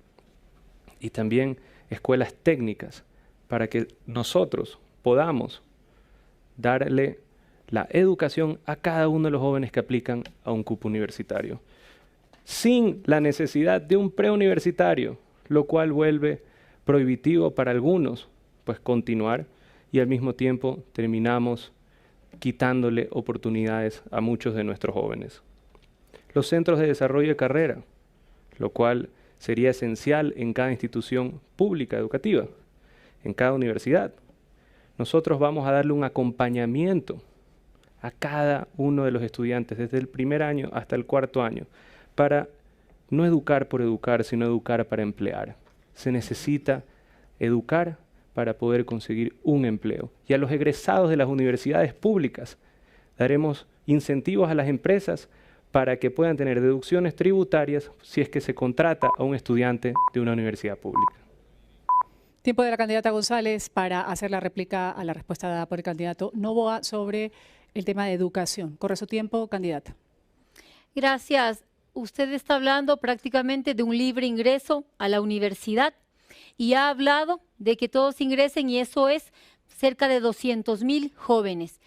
y también escuelas técnicas para que nosotros podamos darle la educación a cada uno de los jóvenes que aplican a un cupo universitario, sin la necesidad de un preuniversitario, lo cual vuelve prohibitivo para algunos, continuar, y al mismo tiempo terminamos quitándole oportunidades a muchos de nuestros jóvenes. Los centros de desarrollo de carrera, lo cual sería esencial en cada institución pública educativa, en cada universidad. Nosotros vamos a darle un acompañamiento a cada uno de los estudiantes desde el primer año hasta el 4º año, para no educar por educar, sino educar para emplear. Se necesita educar para poder conseguir un empleo. Y a los egresados de las universidades públicas daremos incentivos a las empresas para que puedan tener deducciones tributarias si es que se contrata a un estudiante de una universidad pública. Tiempo de la candidata González para hacer la réplica a la respuesta dada por el candidato Noboa sobre el tema de educación. Corre su tiempo, candidata. Gracias. Usted está hablando prácticamente de un libre ingreso a la universidad y ha hablado de que todos ingresen y eso es cerca de 200.000 jóvenes.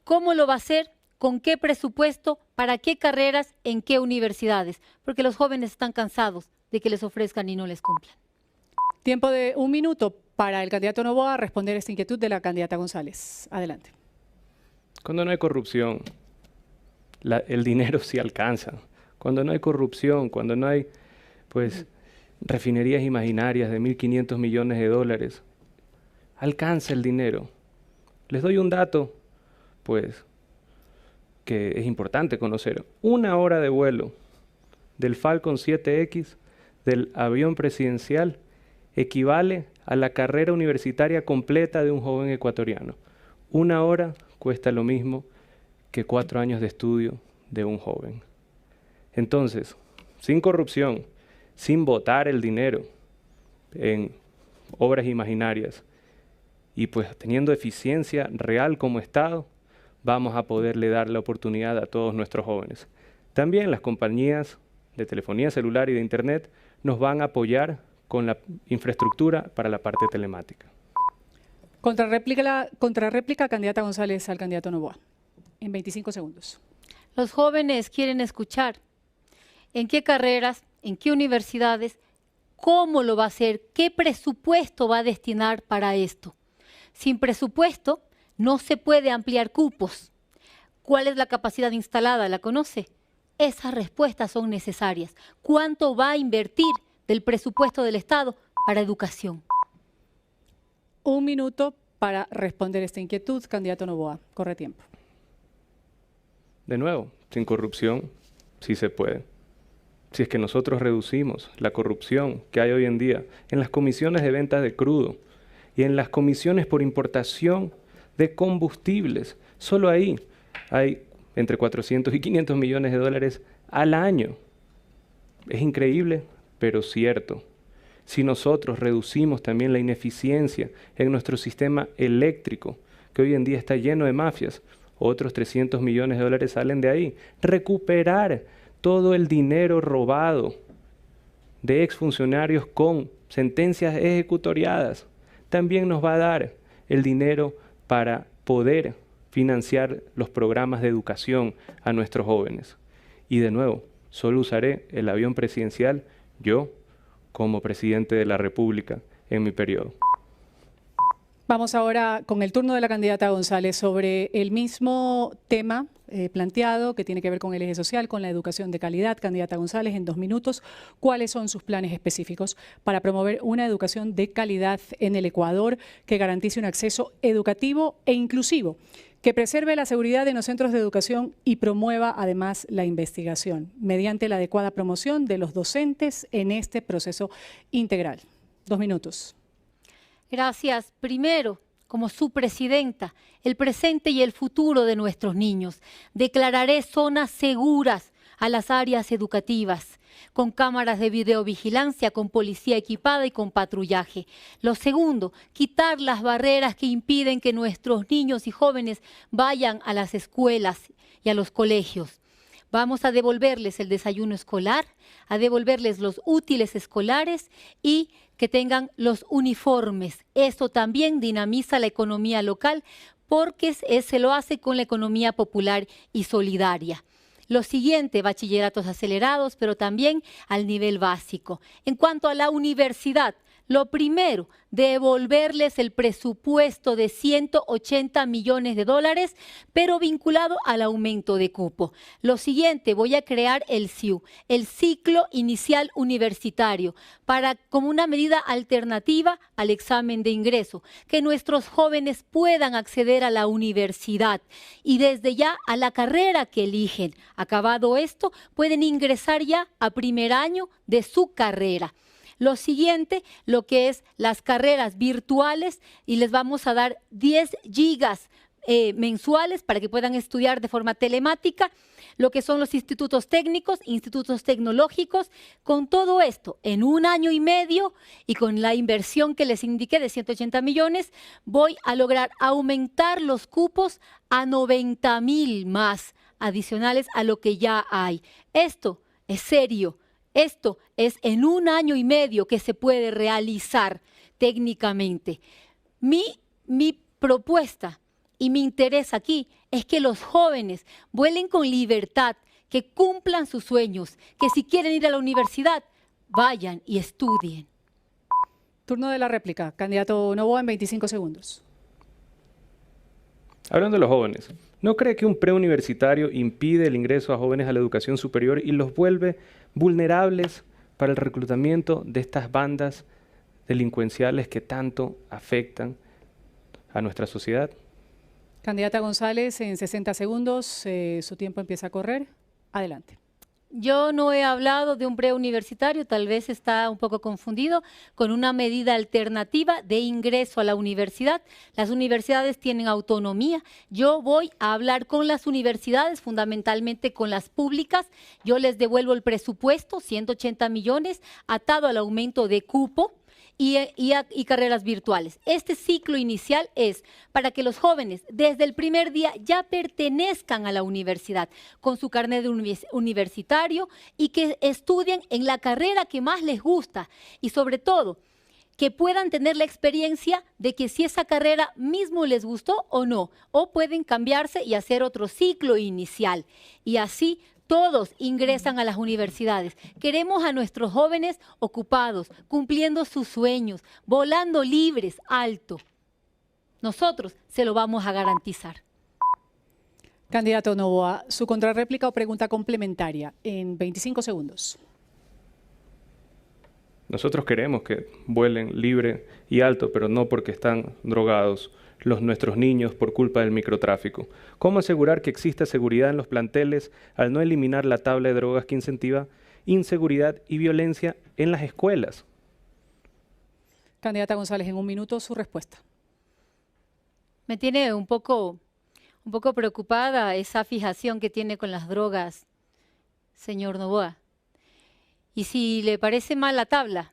¿Cómo lo va a hacer? ¿Con qué presupuesto? ¿Para qué carreras? ¿En qué universidades? Porque los jóvenes están cansados de que les ofrezcan y no les cumplan. Tiempo de 1 minuto para el candidato Noboa a responder esta inquietud de la candidata González. Adelante. Cuando no hay corrupción, el dinero sí alcanza. Cuando no hay corrupción, cuando no hay refinerías imaginarias de 1.500 millones de dólares, alcanza el dinero. Les doy un dato pues, que es importante conocer. 1 hora de vuelo del Falcon 7X, del avión presidencial, equivale a la carrera universitaria completa de un joven ecuatoriano. 1 hora cuesta lo mismo que 4 años de estudio de un joven. Entonces, sin corrupción, sin botar el dinero en obras imaginarias y pues teniendo eficiencia real como Estado, vamos a poderle dar la oportunidad a todos nuestros jóvenes. También las compañías de telefonía celular y de Internet nos van a apoyar con la infraestructura para la parte telemática. Contrarréplica, candidata González al candidato Noboa. En 25 segundos. Los jóvenes quieren escuchar en qué carreras, en qué universidades, cómo lo va a hacer, qué presupuesto va a destinar para esto. Sin presupuesto no se puede ampliar cupos. ¿Cuál es la capacidad instalada? ¿La conoce? Esas respuestas son necesarias. ¿Cuánto va a invertir del presupuesto del Estado para educación? 1 minuto para responder esta inquietud, candidato Noboa. Corre tiempo. De nuevo, sin corrupción, sí se puede. Si es que nosotros reducimos la corrupción que hay hoy en día en las comisiones de ventas de crudo y en las comisiones por importación de combustibles, solo ahí hay entre 400 y 500 millones de dólares al año. Es increíble, pero cierto. Si nosotros reducimos también la ineficiencia en nuestro sistema eléctrico, que hoy en día está lleno de mafias, otros 300 millones de dólares salen de ahí. Recuperar todo el dinero robado de exfuncionarios con sentencias ejecutoriadas también nos va a dar el dinero para poder financiar los programas de educación a nuestros jóvenes. Y de nuevo, solo usaré el avión presidencial yo como presidente de la República en mi periodo. Vamos ahora con el turno de la candidata González sobre el mismo tema planteado que tiene que ver con el eje social, con la educación de calidad. Candidata González, en 2 minutos, ¿cuáles son sus planes específicos para promover una educación de calidad en el Ecuador que garantice un acceso educativo e inclusivo, que preserve la seguridad en los centros de educación y promueva además la investigación mediante la adecuada promoción de los docentes en este proceso integral? 2 minutos. Gracias. Primero, como su presidenta, el presente y el futuro de nuestros niños. Declararé zonas seguras a las áreas educativas, con cámaras de videovigilancia, con policía equipada y con patrullaje. Lo segundo, quitar las barreras que impiden que nuestros niños y jóvenes vayan a las escuelas y a los colegios. Vamos a devolverles el desayuno escolar, a devolverles los útiles escolares y que tengan los uniformes. Esto también dinamiza la economía local porque se lo hace con la economía popular y solidaria. Lo siguiente, bachilleratos acelerados, pero también al nivel básico. En cuanto a la universidad, lo primero, devolverles el presupuesto de 180 millones de dólares, pero vinculado al aumento de cupo. Lo siguiente, voy a crear el CIU, el ciclo inicial universitario, como una medida alternativa al examen de ingreso, que nuestros jóvenes puedan acceder a la universidad y desde ya a la carrera que eligen. Acabado esto, pueden ingresar ya a primer año de su carrera. Lo siguiente, lo que es las carreras virtuales, y les vamos a dar 10 gigas mensuales para que puedan estudiar de forma telemática, lo que son los institutos técnicos, institutos tecnológicos. Con todo esto, en 1 año y medio y con la inversión que les indiqué de 180 millones, voy a lograr aumentar los cupos a 90,000 más adicionales a lo que ya hay. Esto es serio. Esto es en 1 año y medio que se puede realizar técnicamente. Mi propuesta y mi interés aquí es que los jóvenes vuelen con libertad, que cumplan sus sueños, que si quieren ir a la universidad, vayan y estudien. Turno de la réplica. Candidato Noboa en 25 segundos. Hablando de los jóvenes, ¿no cree que un preuniversitario impide el ingreso a jóvenes a la educación superior y los vuelve vulnerables para el reclutamiento de estas bandas delincuenciales que tanto afectan a nuestra sociedad? Candidata González, en 60 segundos, su tiempo empieza a correr. Adelante. Yo no he hablado de un preuniversitario, tal vez está un poco confundido, con una medida alternativa de ingreso a la universidad. Las universidades tienen autonomía. Yo voy a hablar con las universidades, fundamentalmente con las públicas. Yo les devuelvo el presupuesto, 180 millones, atado al aumento de cupo y carreras virtuales. Este ciclo inicial es para que los jóvenes desde el primer día ya pertenezcan a la universidad con su carnet de universitario y que estudien en la carrera que más les gusta y sobre todo que puedan tener la experiencia de que si esa carrera mismo les gustó o no, o pueden cambiarse y hacer otro ciclo inicial y así todos ingresan a las universidades. Queremos a nuestros jóvenes ocupados, cumpliendo sus sueños, volando libres, alto. Nosotros se lo vamos a garantizar. Candidato Noboa, su contrarréplica o pregunta complementaria en 25 segundos. Nosotros queremos que vuelen libre y alto, pero no porque están drogados nuestros niños por culpa del microtráfico. ¿Cómo asegurar que exista seguridad en los planteles al no eliminar la tabla de drogas que incentiva inseguridad y violencia en las escuelas? Candidata González, en un minuto su respuesta. Me tiene un poco preocupada esa fijación que tiene con las drogas, señor Noboa. Y si le parece mal la tabla,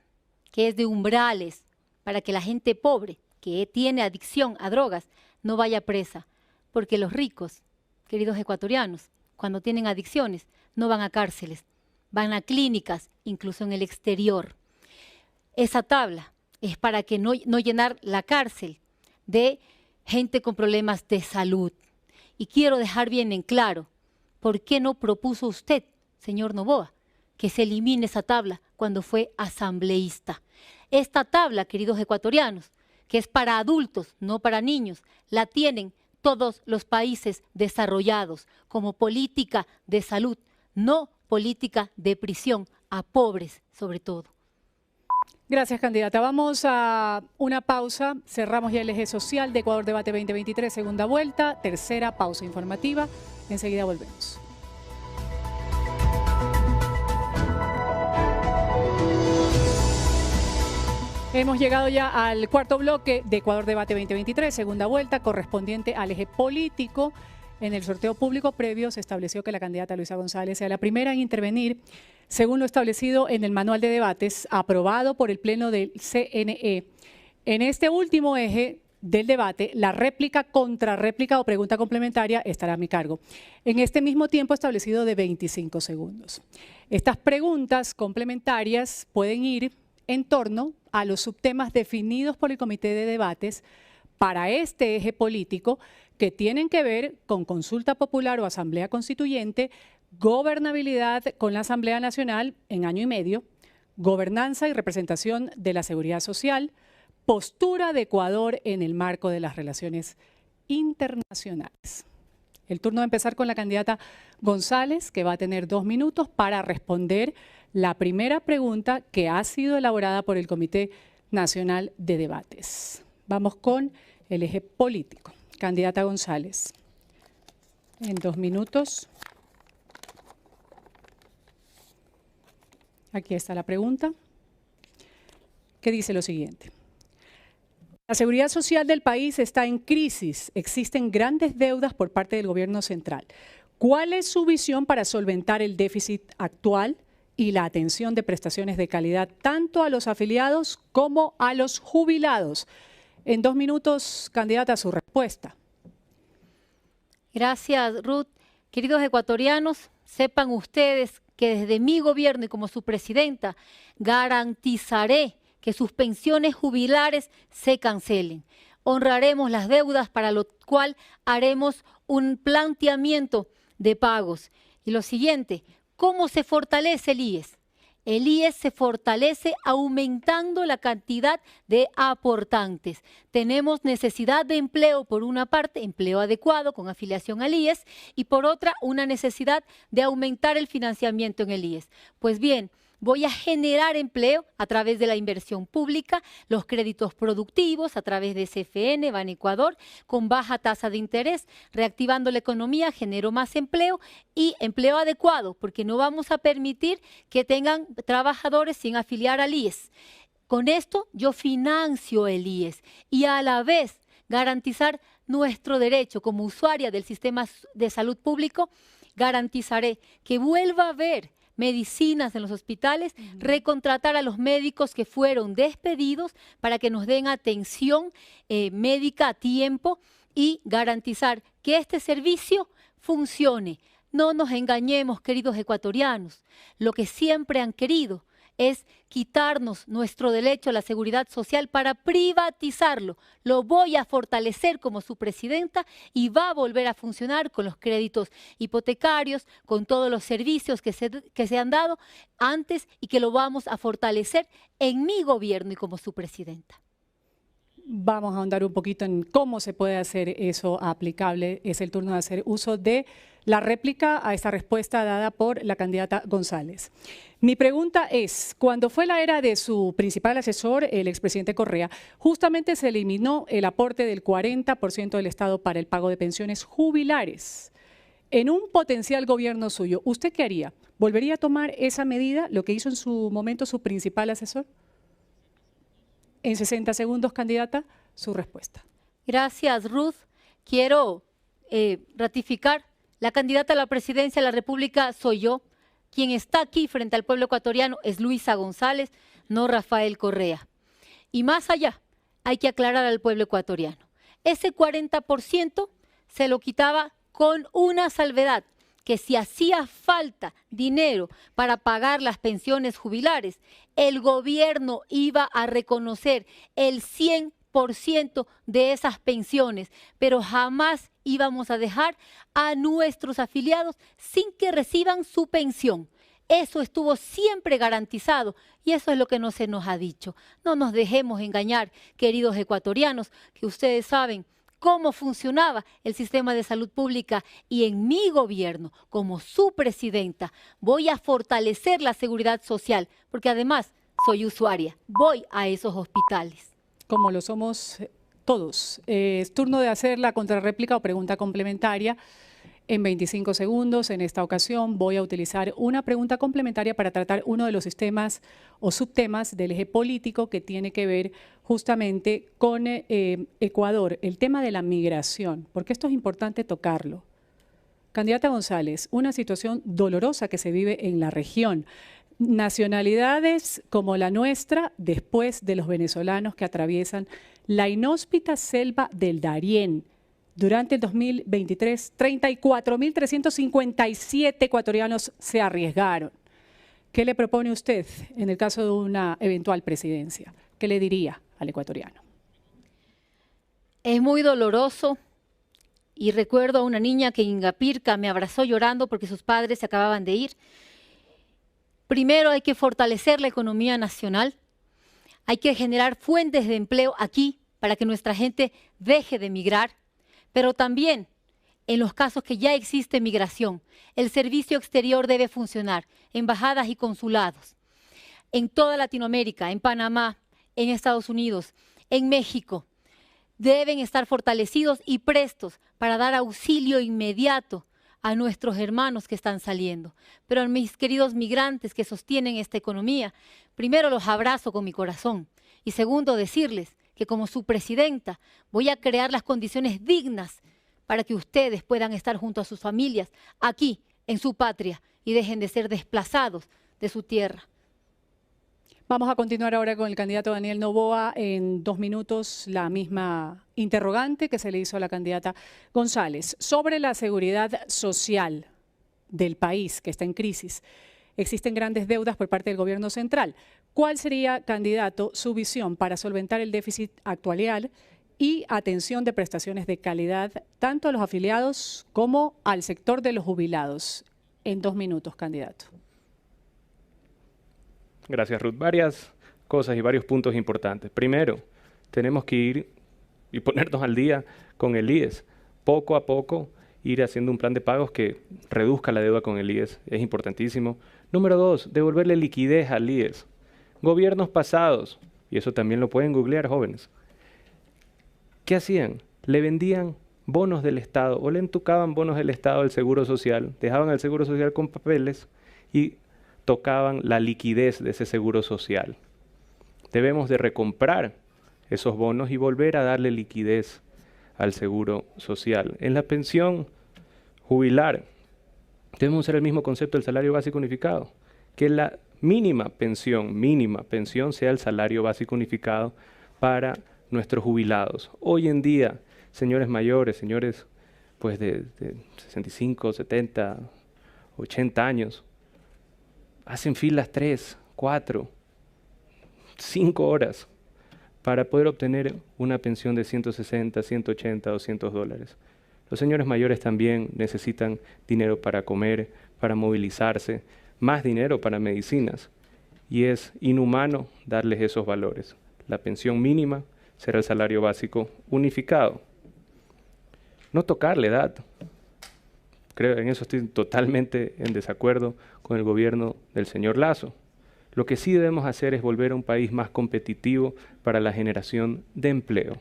que es de umbrales, para que la gente pobre que tiene adicción a drogas no vaya presa, porque los ricos, queridos ecuatorianos, cuando tienen adicciones no van a cárceles, van a clínicas, incluso en el exterior. Esa tabla es para que no llenar la cárcel de gente con problemas de salud. Y quiero dejar bien en claro, ¿por qué no propuso usted, señor Noboa, que se elimine esa tabla cuando fue asambleísta? Esta tabla, queridos ecuatorianos, que es para adultos, no para niños, la tienen todos los países desarrollados como política de salud, no política de prisión, a pobres sobre todo. Gracias, candidata. Vamos a una pausa. Cerramos ya el eje social de Ecuador Debate 2023, segunda vuelta, tercera pausa informativa. Enseguida volvemos. Hemos llegado ya al cuarto bloque de Ecuador Debate 2023, segunda vuelta, correspondiente al eje político. En el sorteo público previo se estableció que la candidata Luisa González sea la primera en intervenir, según lo establecido en el manual de debates aprobado por el Pleno del CNE. En este último eje del debate, la réplica, contrarréplica o pregunta complementaria estará a mi cargo, en este mismo tiempo establecido de 25 segundos. Estas preguntas complementarias pueden ir en torno a los subtemas definidos por el Comité de Debates para este eje político que tienen que ver con consulta popular o asamblea constituyente, gobernabilidad con la Asamblea Nacional en año y medio, gobernanza y representación de la seguridad social, postura de Ecuador en el marco de las relaciones internacionales. El turno de empezar con la candidata González, que va a tener 2 minutos para responder la primera pregunta que ha sido elaborada por el Comité Nacional de Debates. Vamos con el eje político. Candidata González, en 2 minutos. Aquí está la pregunta, que dice lo siguiente. La seguridad social del país está en crisis. Existen grandes deudas por parte del gobierno central. ¿Cuál es su visión para solventar el déficit actual y la atención de prestaciones de calidad tanto a los afiliados como a los jubilados? En 2 minutos, candidata, su respuesta. Gracias, Ruth. Queridos ecuatorianos, sepan ustedes que desde mi gobierno y como su presidenta garantizaré que sus pensiones jubilares se cancelen. Honraremos las deudas, para lo cual haremos un planteamiento de pagos. Y lo siguiente, ¿cómo se fortalece el IES? El IES se fortalece aumentando la cantidad de aportantes. Tenemos necesidad de empleo, por una parte, empleo adecuado con afiliación al IES, y por otra, una necesidad de aumentar el financiamiento en el IES. Pues bien, Voy a generar empleo a través de la inversión pública, los créditos productivos a través de CFN, Banecuador, con baja tasa de interés, reactivando la economía, genero más empleo y empleo adecuado, porque no vamos a permitir que tengan trabajadores sin afiliar al IES. Con esto yo financio el IES y a la vez garantizar nuestro derecho como usuaria del sistema de salud público, garantizaré que vuelva a haber medicinas en los hospitales, recontratar a los médicos que fueron despedidos para que nos den atención médica a tiempo y garantizar que este servicio funcione. No nos engañemos, queridos ecuatorianos, lo que siempre han querido es quitarnos nuestro derecho a la seguridad social para privatizarlo. Lo voy a fortalecer como su presidenta y va a volver a funcionar con los créditos hipotecarios, con todos los servicios que se han dado antes y que lo vamos a fortalecer en mi gobierno y como su presidenta. Vamos a ahondar un poquito en cómo se puede hacer eso aplicable. Es el turno de hacer uso de la réplica a esta respuesta dada por la candidata González. Mi pregunta es, cuando fue la era de su principal asesor, el expresidente Correa, justamente se eliminó el aporte del 40% del Estado para el pago de pensiones jubilares. En un potencial gobierno suyo, ¿usted qué haría? ¿Volvería a tomar esa medida, lo que hizo en su momento su principal asesor? En 60 segundos, candidata, su respuesta. Gracias, Ruth. Quiero ratificar, la candidata a la presidencia de la República soy yo. Quien está aquí frente al pueblo ecuatoriano es Luisa González, no Rafael Correa. Y más allá, hay que aclarar al pueblo ecuatoriano. Ese 40% se lo quitaba con una salvedad, que si hacía falta dinero para pagar las pensiones jubilares, el gobierno iba a reconocer el 100% de esas pensiones, pero jamás íbamos a dejar a nuestros afiliados sin que reciban su pensión. Eso estuvo siempre garantizado y eso es lo que no se nos ha dicho. No nos dejemos engañar, queridos ecuatorianos, que ustedes saben cómo funcionaba el sistema de salud pública y en mi gobierno, como su presidenta, voy a fortalecer la seguridad social, porque además soy usuaria, voy a esos hospitales. Como lo somos todos. Es turno de hacer la contrarréplica o pregunta complementaria en 25 segundos. En esta ocasión voy a utilizar una pregunta complementaria para tratar uno de los sistemas o subtemas del eje político que tiene que ver justamente con Ecuador, el tema de la migración, porque esto es importante tocarlo. Candidata González, una situación dolorosa que se vive en la región. Nacionalidades como la nuestra, después de los venezolanos que atraviesan la inhóspita selva del Darién. Durante el 2023, 34.357 ecuatorianos se arriesgaron. ¿Qué le propone usted en el caso de una eventual presidencia? ¿Qué le diría al ecuatoriano? Es muy doloroso y recuerdo a una niña que en Ingapirca me abrazó llorando porque sus padres se acababan de ir. Primero hay que fortalecer la economía nacional, hay que generar fuentes de empleo aquí para que nuestra gente deje de migrar, pero también en los casos que ya existe migración, el servicio exterior debe funcionar, embajadas y consulados, en toda Latinoamérica, en Panamá, en Estados Unidos, en México, deben estar fortalecidos y prestos para dar auxilio inmediato a nuestros hermanos que están saliendo. Pero a mis queridos migrantes que sostienen esta economía, primero los abrazo con mi corazón y segundo decirles que como su presidenta voy a crear las condiciones dignas para que ustedes puedan estar junto a sus familias aquí en su patria y dejen de ser desplazados de su tierra. Vamos a continuar ahora con el candidato Daniel Noboa. En 2 minutos, la misma interrogante que se le hizo a la candidata González. Sobre la seguridad social del país, que está en crisis, existen grandes deudas por parte del gobierno central. ¿Cuál sería, candidato, su visión para solventar el déficit actuarial y atención de prestaciones de calidad tanto a los afiliados como al sector de los jubilados? En 2 minutos, candidato. Gracias, Ruth. Varias cosas y varios puntos importantes. Primero, tenemos que ir y ponernos al día con el IES. Poco a poco ir haciendo un plan de pagos que reduzca la deuda con el IES. Es importantísimo. Número 2, devolverle liquidez al IES. Gobiernos pasados, y eso también lo pueden googlear, jóvenes, ¿qué hacían? Le vendían bonos del Estado o le entucaban bonos del Estado al Seguro Social, dejaban al Seguro Social con papeles y tocaban la liquidez de ese Seguro Social. Debemos de recomprar esos bonos y volver a darle liquidez al Seguro Social. En la pensión jubilar, debemos usar el mismo concepto del salario básico unificado, que la mínima pensión sea el salario básico unificado para nuestros jubilados. Hoy en día, señores mayores, señores pues de 65, 70, 80 años, hacen filas 3, 4, 5 horas para poder obtener una pensión de 160, 180, 200 dólares. Los señores mayores también necesitan dinero para comer, para movilizarse, más dinero para medicinas. Y es inhumano darles esos valores. La pensión mínima será el salario básico unificado. No tocar la edad. Creo en eso estoy totalmente en desacuerdo con el gobierno del señor Lasso. Lo que sí debemos hacer es volver a un país más competitivo para la generación de empleo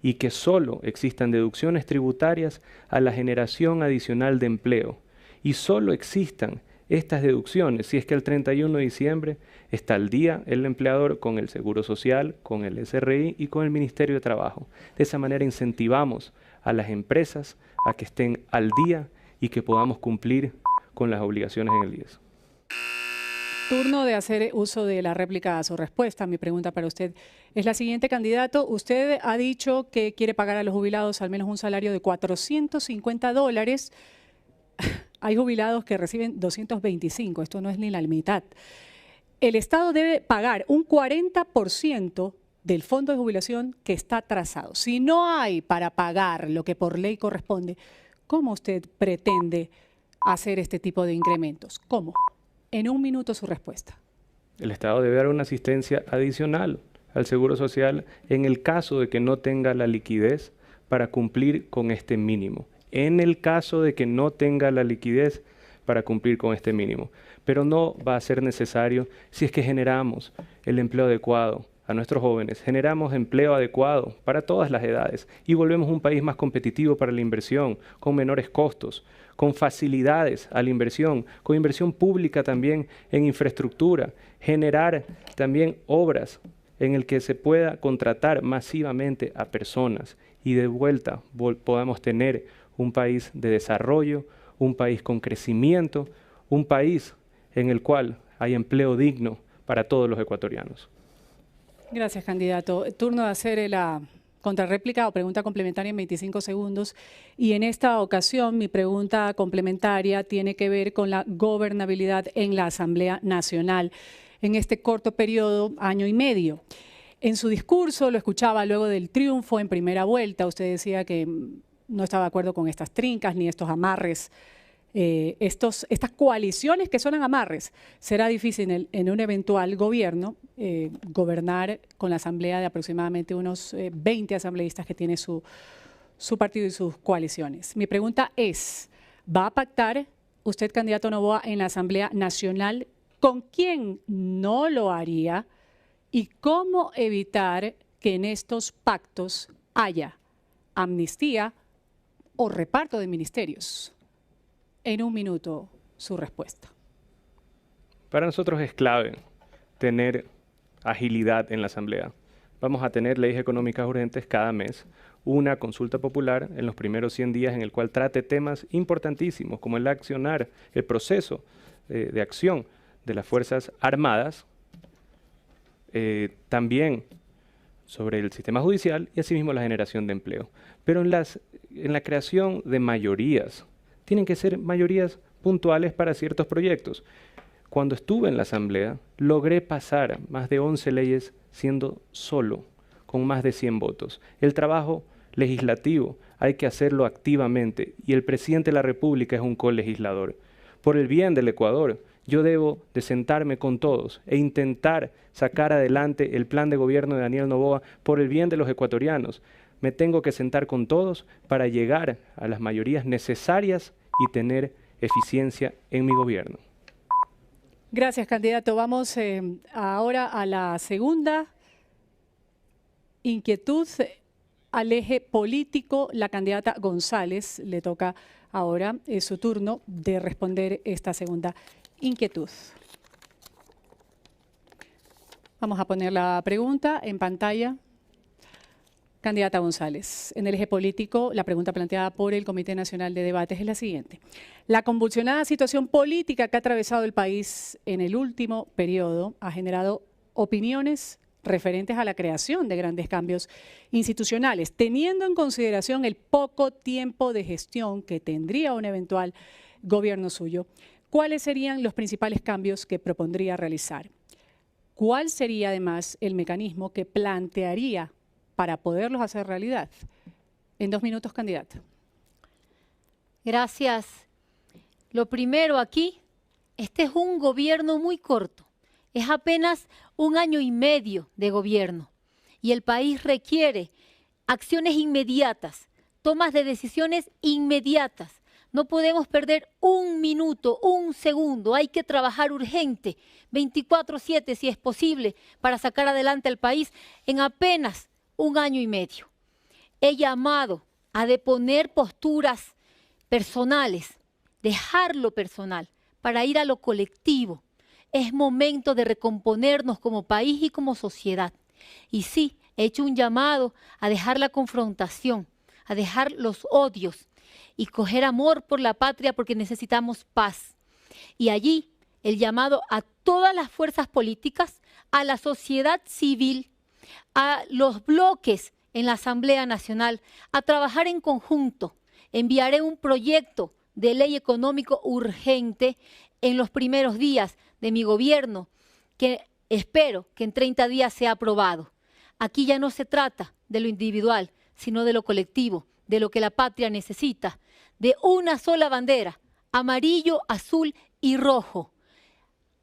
y que solo existan deducciones tributarias a la generación adicional de empleo y solo existan estas deducciones si es que el 31 de diciembre está al día el empleador con el Seguro Social, con el SRI y con el Ministerio de Trabajo. De esa manera incentivamos a las empresas a que estén al día y que podamos cumplir con las obligaciones en el IES. Turno de hacer uso de la réplica a su respuesta. Mi pregunta para usted es la siguiente, candidato. Usted ha dicho que quiere pagar a los jubilados al menos un salario de 450 dólares. Hay jubilados que reciben 225, esto no es ni la mitad. El Estado debe pagar un 40% del fondo de jubilación que está atrasado. Si no hay para pagar lo que por ley corresponde, ¿cómo usted pretende hacer este tipo de incrementos? ¿Cómo? En un minuto su respuesta. El Estado debe dar una asistencia adicional al Seguro Social en el caso de que no tenga la liquidez para cumplir con este mínimo. En el caso de que no tenga la liquidez para cumplir con este mínimo. Pero no va a ser necesario si es que generamos el empleo adecuado a nuestros jóvenes, generamos empleo adecuado para todas las edades y volvemos un país más competitivo para la inversión, con menores costos, con facilidades a la inversión, con inversión pública también en infraestructura, generar también obras en el que se pueda contratar masivamente a personas y de vuelta podamos tener un país de desarrollo, un país con crecimiento, un país en el cual hay empleo digno para todos los ecuatorianos. Gracias, candidato. Turno de hacer la contrarréplica o pregunta complementaria en 25 segundos. Y en esta ocasión mi pregunta complementaria tiene que ver con la gobernabilidad en la Asamblea Nacional en este corto periodo, año y medio. En su discurso, lo escuchaba luego del triunfo en primera vuelta, usted decía que no estaba de acuerdo con estas trincas ni estos amarres, estas coaliciones que suenan amarres. Será difícil en un eventual gobierno gobernar con la asamblea de aproximadamente unos 20 asambleístas que tiene su partido y sus coaliciones. Mi pregunta es, ¿va a pactar usted, candidato Noboa, en la Asamblea Nacional? ¿Con quién no lo haría? ¿Y cómo evitar que en estos pactos haya amnistía o reparto de ministerios? En un minuto, su respuesta. Para nosotros es clave tener agilidad en la Asamblea. Vamos a tener leyes económicas urgentes cada mes, una consulta popular en los primeros 100 días en el cual trate temas importantísimos como el accionar, el proceso de acción de las Fuerzas Armadas, también sobre el sistema judicial y asimismo la generación de empleo. Pero en la creación de mayorías, tienen que ser mayorías puntuales para ciertos proyectos. Cuando estuve en la Asamblea, logré pasar más de 11 leyes siendo solo, con más de 100 votos. El trabajo legislativo hay que hacerlo activamente y el presidente de la República es un colegislador. Por el bien del Ecuador, yo debo de sentarme con todos e intentar sacar adelante el plan de gobierno de Daniel Noboa por el bien de los ecuatorianos. Me tengo que sentar con todos para llegar a las mayorías necesarias y tener eficiencia en mi gobierno. Gracias, candidato. Vamos ahora a la segunda inquietud, al eje político. La candidata González le toca ahora, es su turno de responder esta segunda inquietud. Vamos a poner la pregunta en pantalla. Candidata González, en el eje político, la pregunta planteada por el Comité Nacional de Debates es la siguiente. La convulsionada situación política que ha atravesado el país en el último periodo ha generado opiniones referentes a la creación de grandes cambios institucionales, teniendo en consideración el poco tiempo de gestión que tendría un eventual gobierno suyo. ¿Cuáles serían los principales cambios que propondría realizar? ¿Cuál sería además el mecanismo que plantearía para poderlos hacer realidad? En 2 minutos, candidata. Gracias. Lo primero aquí, este es un gobierno muy corto. Es apenas 1 año y medio de gobierno y el país requiere acciones inmediatas, tomas de decisiones inmediatas. No podemos perder 1 minuto, 1 segundo. Hay que trabajar urgente, 24/7 si es posible, para sacar adelante al país en apenas 1 año y medio. He llamado a deponer posturas personales, dejar lo personal para ir a lo colectivo. Es momento de recomponernos como país y como sociedad. Y sí, he hecho un llamado a dejar la confrontación, a dejar los odios y coger amor por la patria porque necesitamos paz. Y allí el llamado a todas las fuerzas políticas, a la sociedad civil, a los bloques en la Asamblea Nacional, a trabajar en conjunto. Enviaré un proyecto de ley económico urgente en los primeros días de mi gobierno, que espero que en 30 días sea aprobado. Aquí ya no se trata de lo individual, sino de lo colectivo, de lo que la patria necesita, de una sola bandera, amarillo, azul y rojo.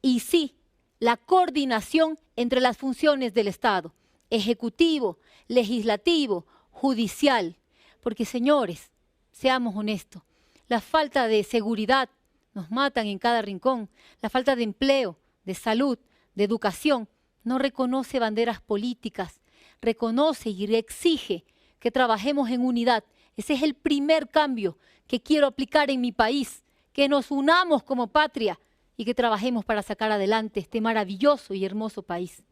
Y sí, la coordinación entre las funciones del Estado, ejecutivo, legislativo, judicial. Porque, señores, seamos honestos, la falta de seguridad nos matan en cada rincón, la falta de empleo, de salud, de educación, no reconoce banderas políticas, reconoce y exige que trabajemos en unidad. Ese es el primer cambio que quiero aplicar en mi país, que nos unamos como patria y que trabajemos para sacar adelante este maravilloso y hermoso país.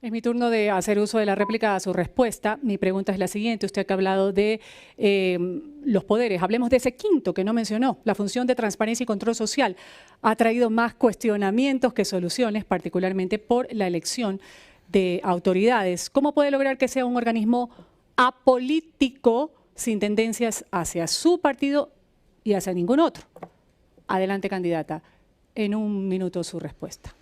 Es mi turno de hacer uso de la réplica a su respuesta. Mi pregunta es la siguiente. Usted que ha hablado de los poderes, hablemos de ese quinto que no mencionó, la función de transparencia y control social. Ha traído más cuestionamientos que soluciones, particularmente por la elección de autoridades. ¿Cómo puede lograr que sea un organismo apolítico sin tendencias hacia su partido y hacia ningún otro? Adelante, candidata. En 1 minuto su respuesta.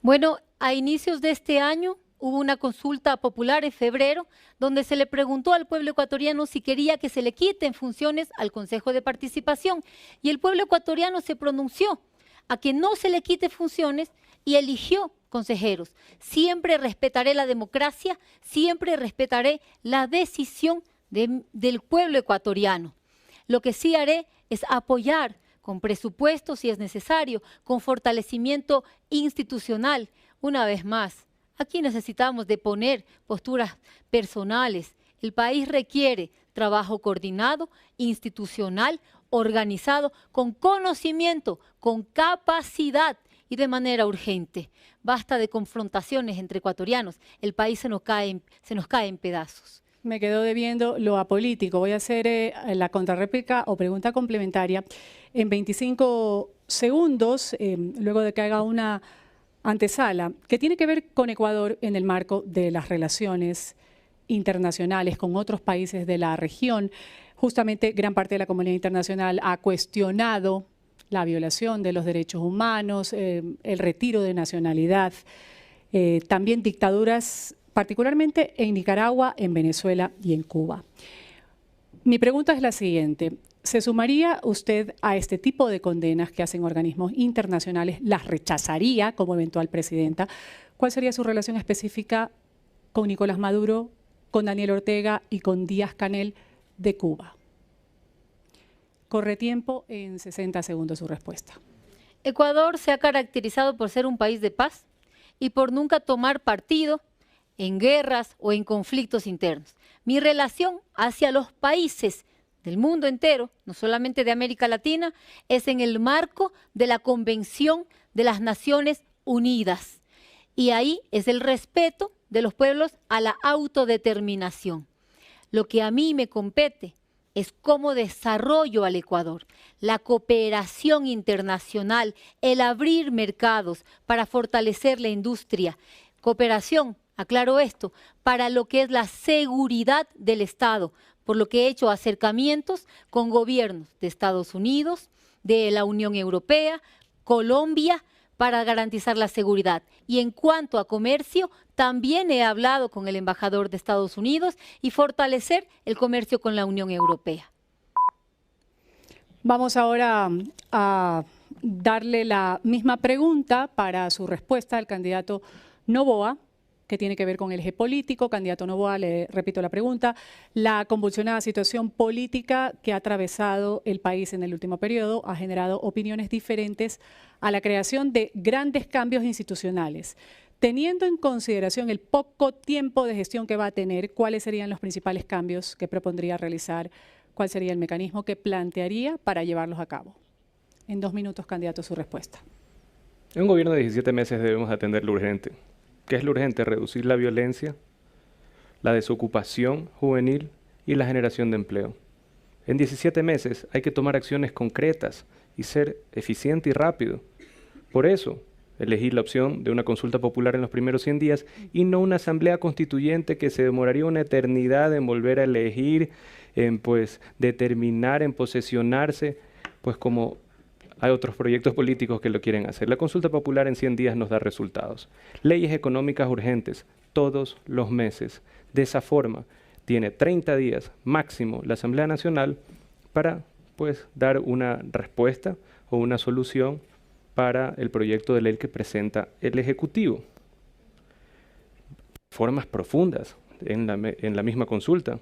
Bueno, a inicios de este año hubo una consulta popular en febrero donde se le preguntó al pueblo ecuatoriano si quería que se le quiten funciones al Consejo de Participación y el pueblo ecuatoriano se pronunció a que no se le quite funciones y eligió consejeros. Siempre respetaré la democracia, siempre respetaré la decisión del pueblo ecuatoriano. Lo que sí haré es apoyar con presupuesto si es necesario, con fortalecimiento institucional. Una vez más, aquí necesitamos de poner posturas personales. El país requiere trabajo coordinado, institucional, organizado, con conocimiento, con capacidad y de manera urgente. Basta de confrontaciones entre ecuatorianos. El país se nos cae en pedazos. Me quedo debiendo lo apolítico. Voy a hacer la contrarréplica o pregunta complementaria en 25 segundos, luego de que haga una antesala, que tiene que ver con Ecuador en el marco de las relaciones internacionales con otros países de la región. Justamente gran parte de la comunidad internacional ha cuestionado la violación de los derechos humanos, el retiro de nacionalidad, también dictaduras particularmente en Nicaragua, en Venezuela y en Cuba. Mi pregunta es la siguiente. ¿Se sumaría usted a este tipo de condenas que hacen organismos internacionales? ¿Las rechazaría como eventual presidenta? ¿Cuál sería su relación específica con Nicolás Maduro, con Daniel Ortega y con Díaz-Canel de Cuba? Corre tiempo, en 60 segundos su respuesta. Ecuador se ha caracterizado por ser un país de paz y por nunca tomar partido en guerras o en conflictos internos. Mi relación hacia los países del mundo entero, no solamente de América Latina, es en el marco de la Convención de las Naciones Unidas. Y ahí es el respeto de los pueblos a la autodeterminación. Lo que a mí me compete es cómo desarrollo al Ecuador, la cooperación internacional, el abrir mercados para fortalecer la industria, cooperación, aclaro esto, para lo que es la seguridad del Estado, por lo que he hecho acercamientos con gobiernos de Estados Unidos, de la Unión Europea, Colombia, para garantizar la seguridad. Y en cuanto a comercio, también he hablado con el embajador de Estados Unidos y fortalecer el comercio con la Unión Europea. Vamos ahora a darle la misma pregunta para su respuesta al candidato Noboa, que tiene que ver con el eje político. Candidato Noboa, le repito la pregunta. La convulsionada situación política que ha atravesado el país en el último periodo ha generado opiniones diferentes a la creación de grandes cambios institucionales. Teniendo en consideración el poco tiempo de gestión que va a tener, ¿cuáles serían los principales cambios que propondría realizar? ¿Cuál sería el mecanismo que plantearía para llevarlos a cabo? En 2 minutos, candidato, su respuesta. En un gobierno de 17 meses debemos atender lo urgente. ¿Qué es lo urgente? Reducir la violencia, la desocupación juvenil y la generación de empleo. En 17 meses hay que tomar acciones concretas y ser eficiente y rápido. Por eso, elegir la opción de una consulta popular en los primeros 100 días y no una asamblea constituyente que se demoraría una eternidad en volver a elegir, en determinar, en posesionarse, pues como hay otros proyectos políticos que lo quieren hacer. La consulta popular en 100 días nos da resultados. Leyes económicas urgentes todos los meses. De esa forma, tiene 30 días máximo la Asamblea Nacional para dar una respuesta o una solución para el proyecto de ley que presenta el Ejecutivo. Formas profundas en la misma consulta,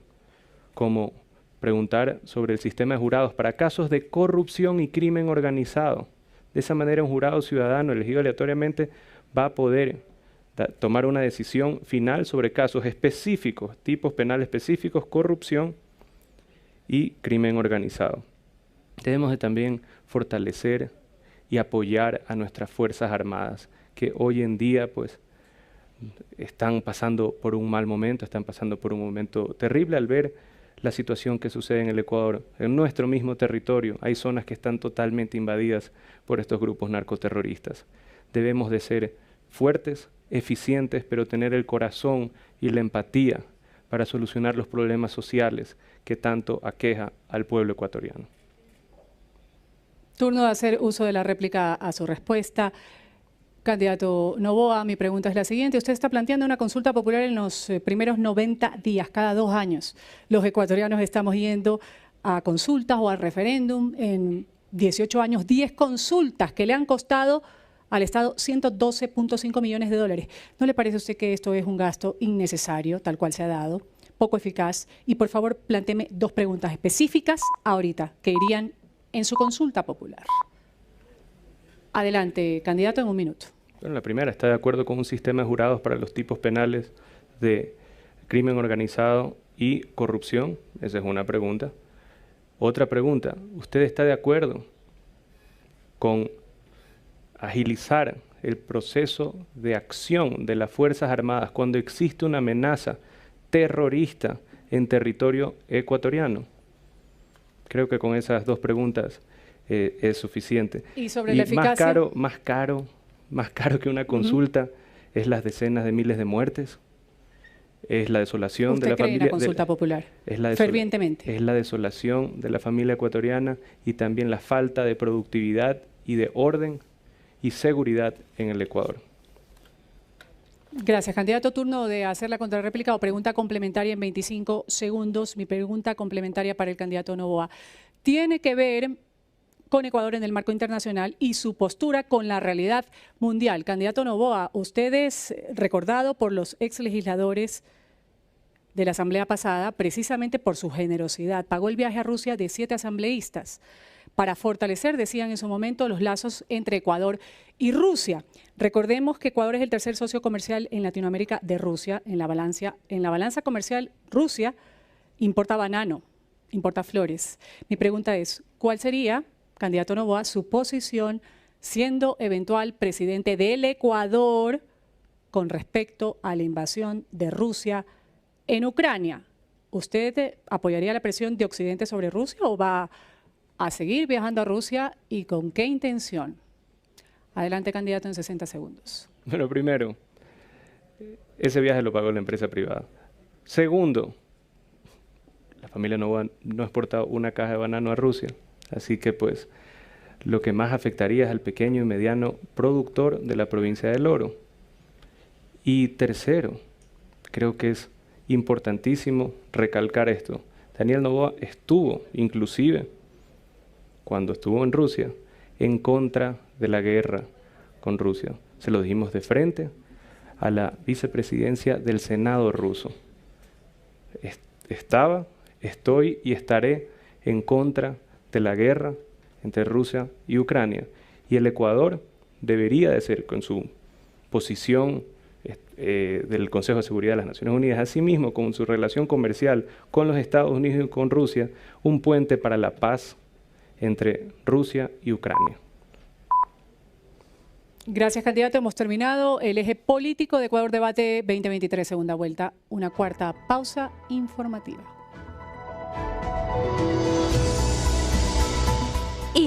como preguntar sobre el sistema de jurados para casos de corrupción y crimen organizado. De esa manera, un jurado ciudadano elegido aleatoriamente va a poder tomar una decisión final sobre casos específicos, tipos penales específicos, corrupción y crimen organizado. Debemos de también fortalecer y apoyar a nuestras Fuerzas Armadas, que hoy en día están pasando por un mal momento, están pasando por un momento terrible al ver la situación que sucede en el Ecuador. En nuestro mismo territorio hay zonas que están totalmente invadidas por estos grupos narcoterroristas. Debemos de ser fuertes, eficientes, pero tener el corazón y la empatía para solucionar los problemas sociales que tanto aqueja al pueblo ecuatoriano. Turno de hacer uso de la réplica a su respuesta. Candidato Noboa, mi pregunta es la siguiente. Usted está planteando una consulta popular en los primeros 90 días, cada 2 años. Los ecuatorianos estamos yendo a consultas o al referéndum. En 18 años, 10 consultas que le han costado al Estado 112.5 millones de dólares. ¿No le parece a usted que esto es un gasto innecesario, tal cual se ha dado, poco eficaz? Y por favor, plantéeme 2 preguntas específicas ahorita que irían en su consulta popular. Adelante, candidato, en 1 minuto. Bueno, la primera, ¿está de acuerdo con un sistema de jurados para los tipos penales de crimen organizado y corrupción? Esa es una pregunta. Otra pregunta, ¿usted está de acuerdo con agilizar el proceso de acción de las Fuerzas Armadas cuando existe una amenaza terrorista en territorio ecuatoriano? Creo que con esas 2 preguntas es suficiente. Y sobre la eficacia, más caro que una consulta es las decenas de miles de muertes, es la desolación de la familia. ¿Usted cree en la consulta popular? Fervientemente. Es la desolación de la familia ecuatoriana y también la falta de productividad y de orden y seguridad en el Ecuador. Gracias, candidato. Turno de hacer la contrarréplica o pregunta complementaria en 25 segundos. Mi pregunta complementaria para el candidato Noboa tiene que ver con Ecuador en el marco internacional y su postura con la realidad mundial. Candidato Noboa, usted es recordado por los ex legisladores de la asamblea pasada precisamente por su generosidad. Pagó el viaje a Rusia de 7 asambleístas para fortalecer, decían en su momento, los lazos entre Ecuador y Rusia. Recordemos que Ecuador es el tercer socio comercial en Latinoamérica de Rusia. En la balanza comercial, Rusia importa banano, importa flores. Mi pregunta es, ¿cuál sería, candidato Noboa, su posición siendo eventual presidente del Ecuador con respecto a la invasión de Rusia en Ucrania? ¿Usted apoyaría la presión de Occidente sobre Rusia o va a seguir viajando a Rusia y con qué intención? Adelante, candidato, en 60 segundos. Bueno, primero, ese viaje lo pagó la empresa privada. Segundo, la familia Noboa no ha exportado una caja de banano a Rusia, así que pues lo que más afectaría es al pequeño y mediano productor de la provincia del Oro. Y tercero, creo que es importantísimo recalcar esto. Daniel Noboa estuvo, inclusive, cuando estuvo en Rusia, en contra de la guerra con Rusia. Se lo dijimos de frente a la vicepresidencia del Senado ruso. Estaba, estoy y estaré en contra de la guerra entre Rusia y Ucrania. Y el Ecuador debería de ser, con su posición del Consejo de Seguridad de las Naciones Unidas, asimismo con su relación comercial con los Estados Unidos y con Rusia, un puente para la paz entre Rusia y Ucrania. Gracias, candidato. Hemos terminado el eje político de Ecuador Debate 2023, segunda vuelta. Una cuarta pausa informativa.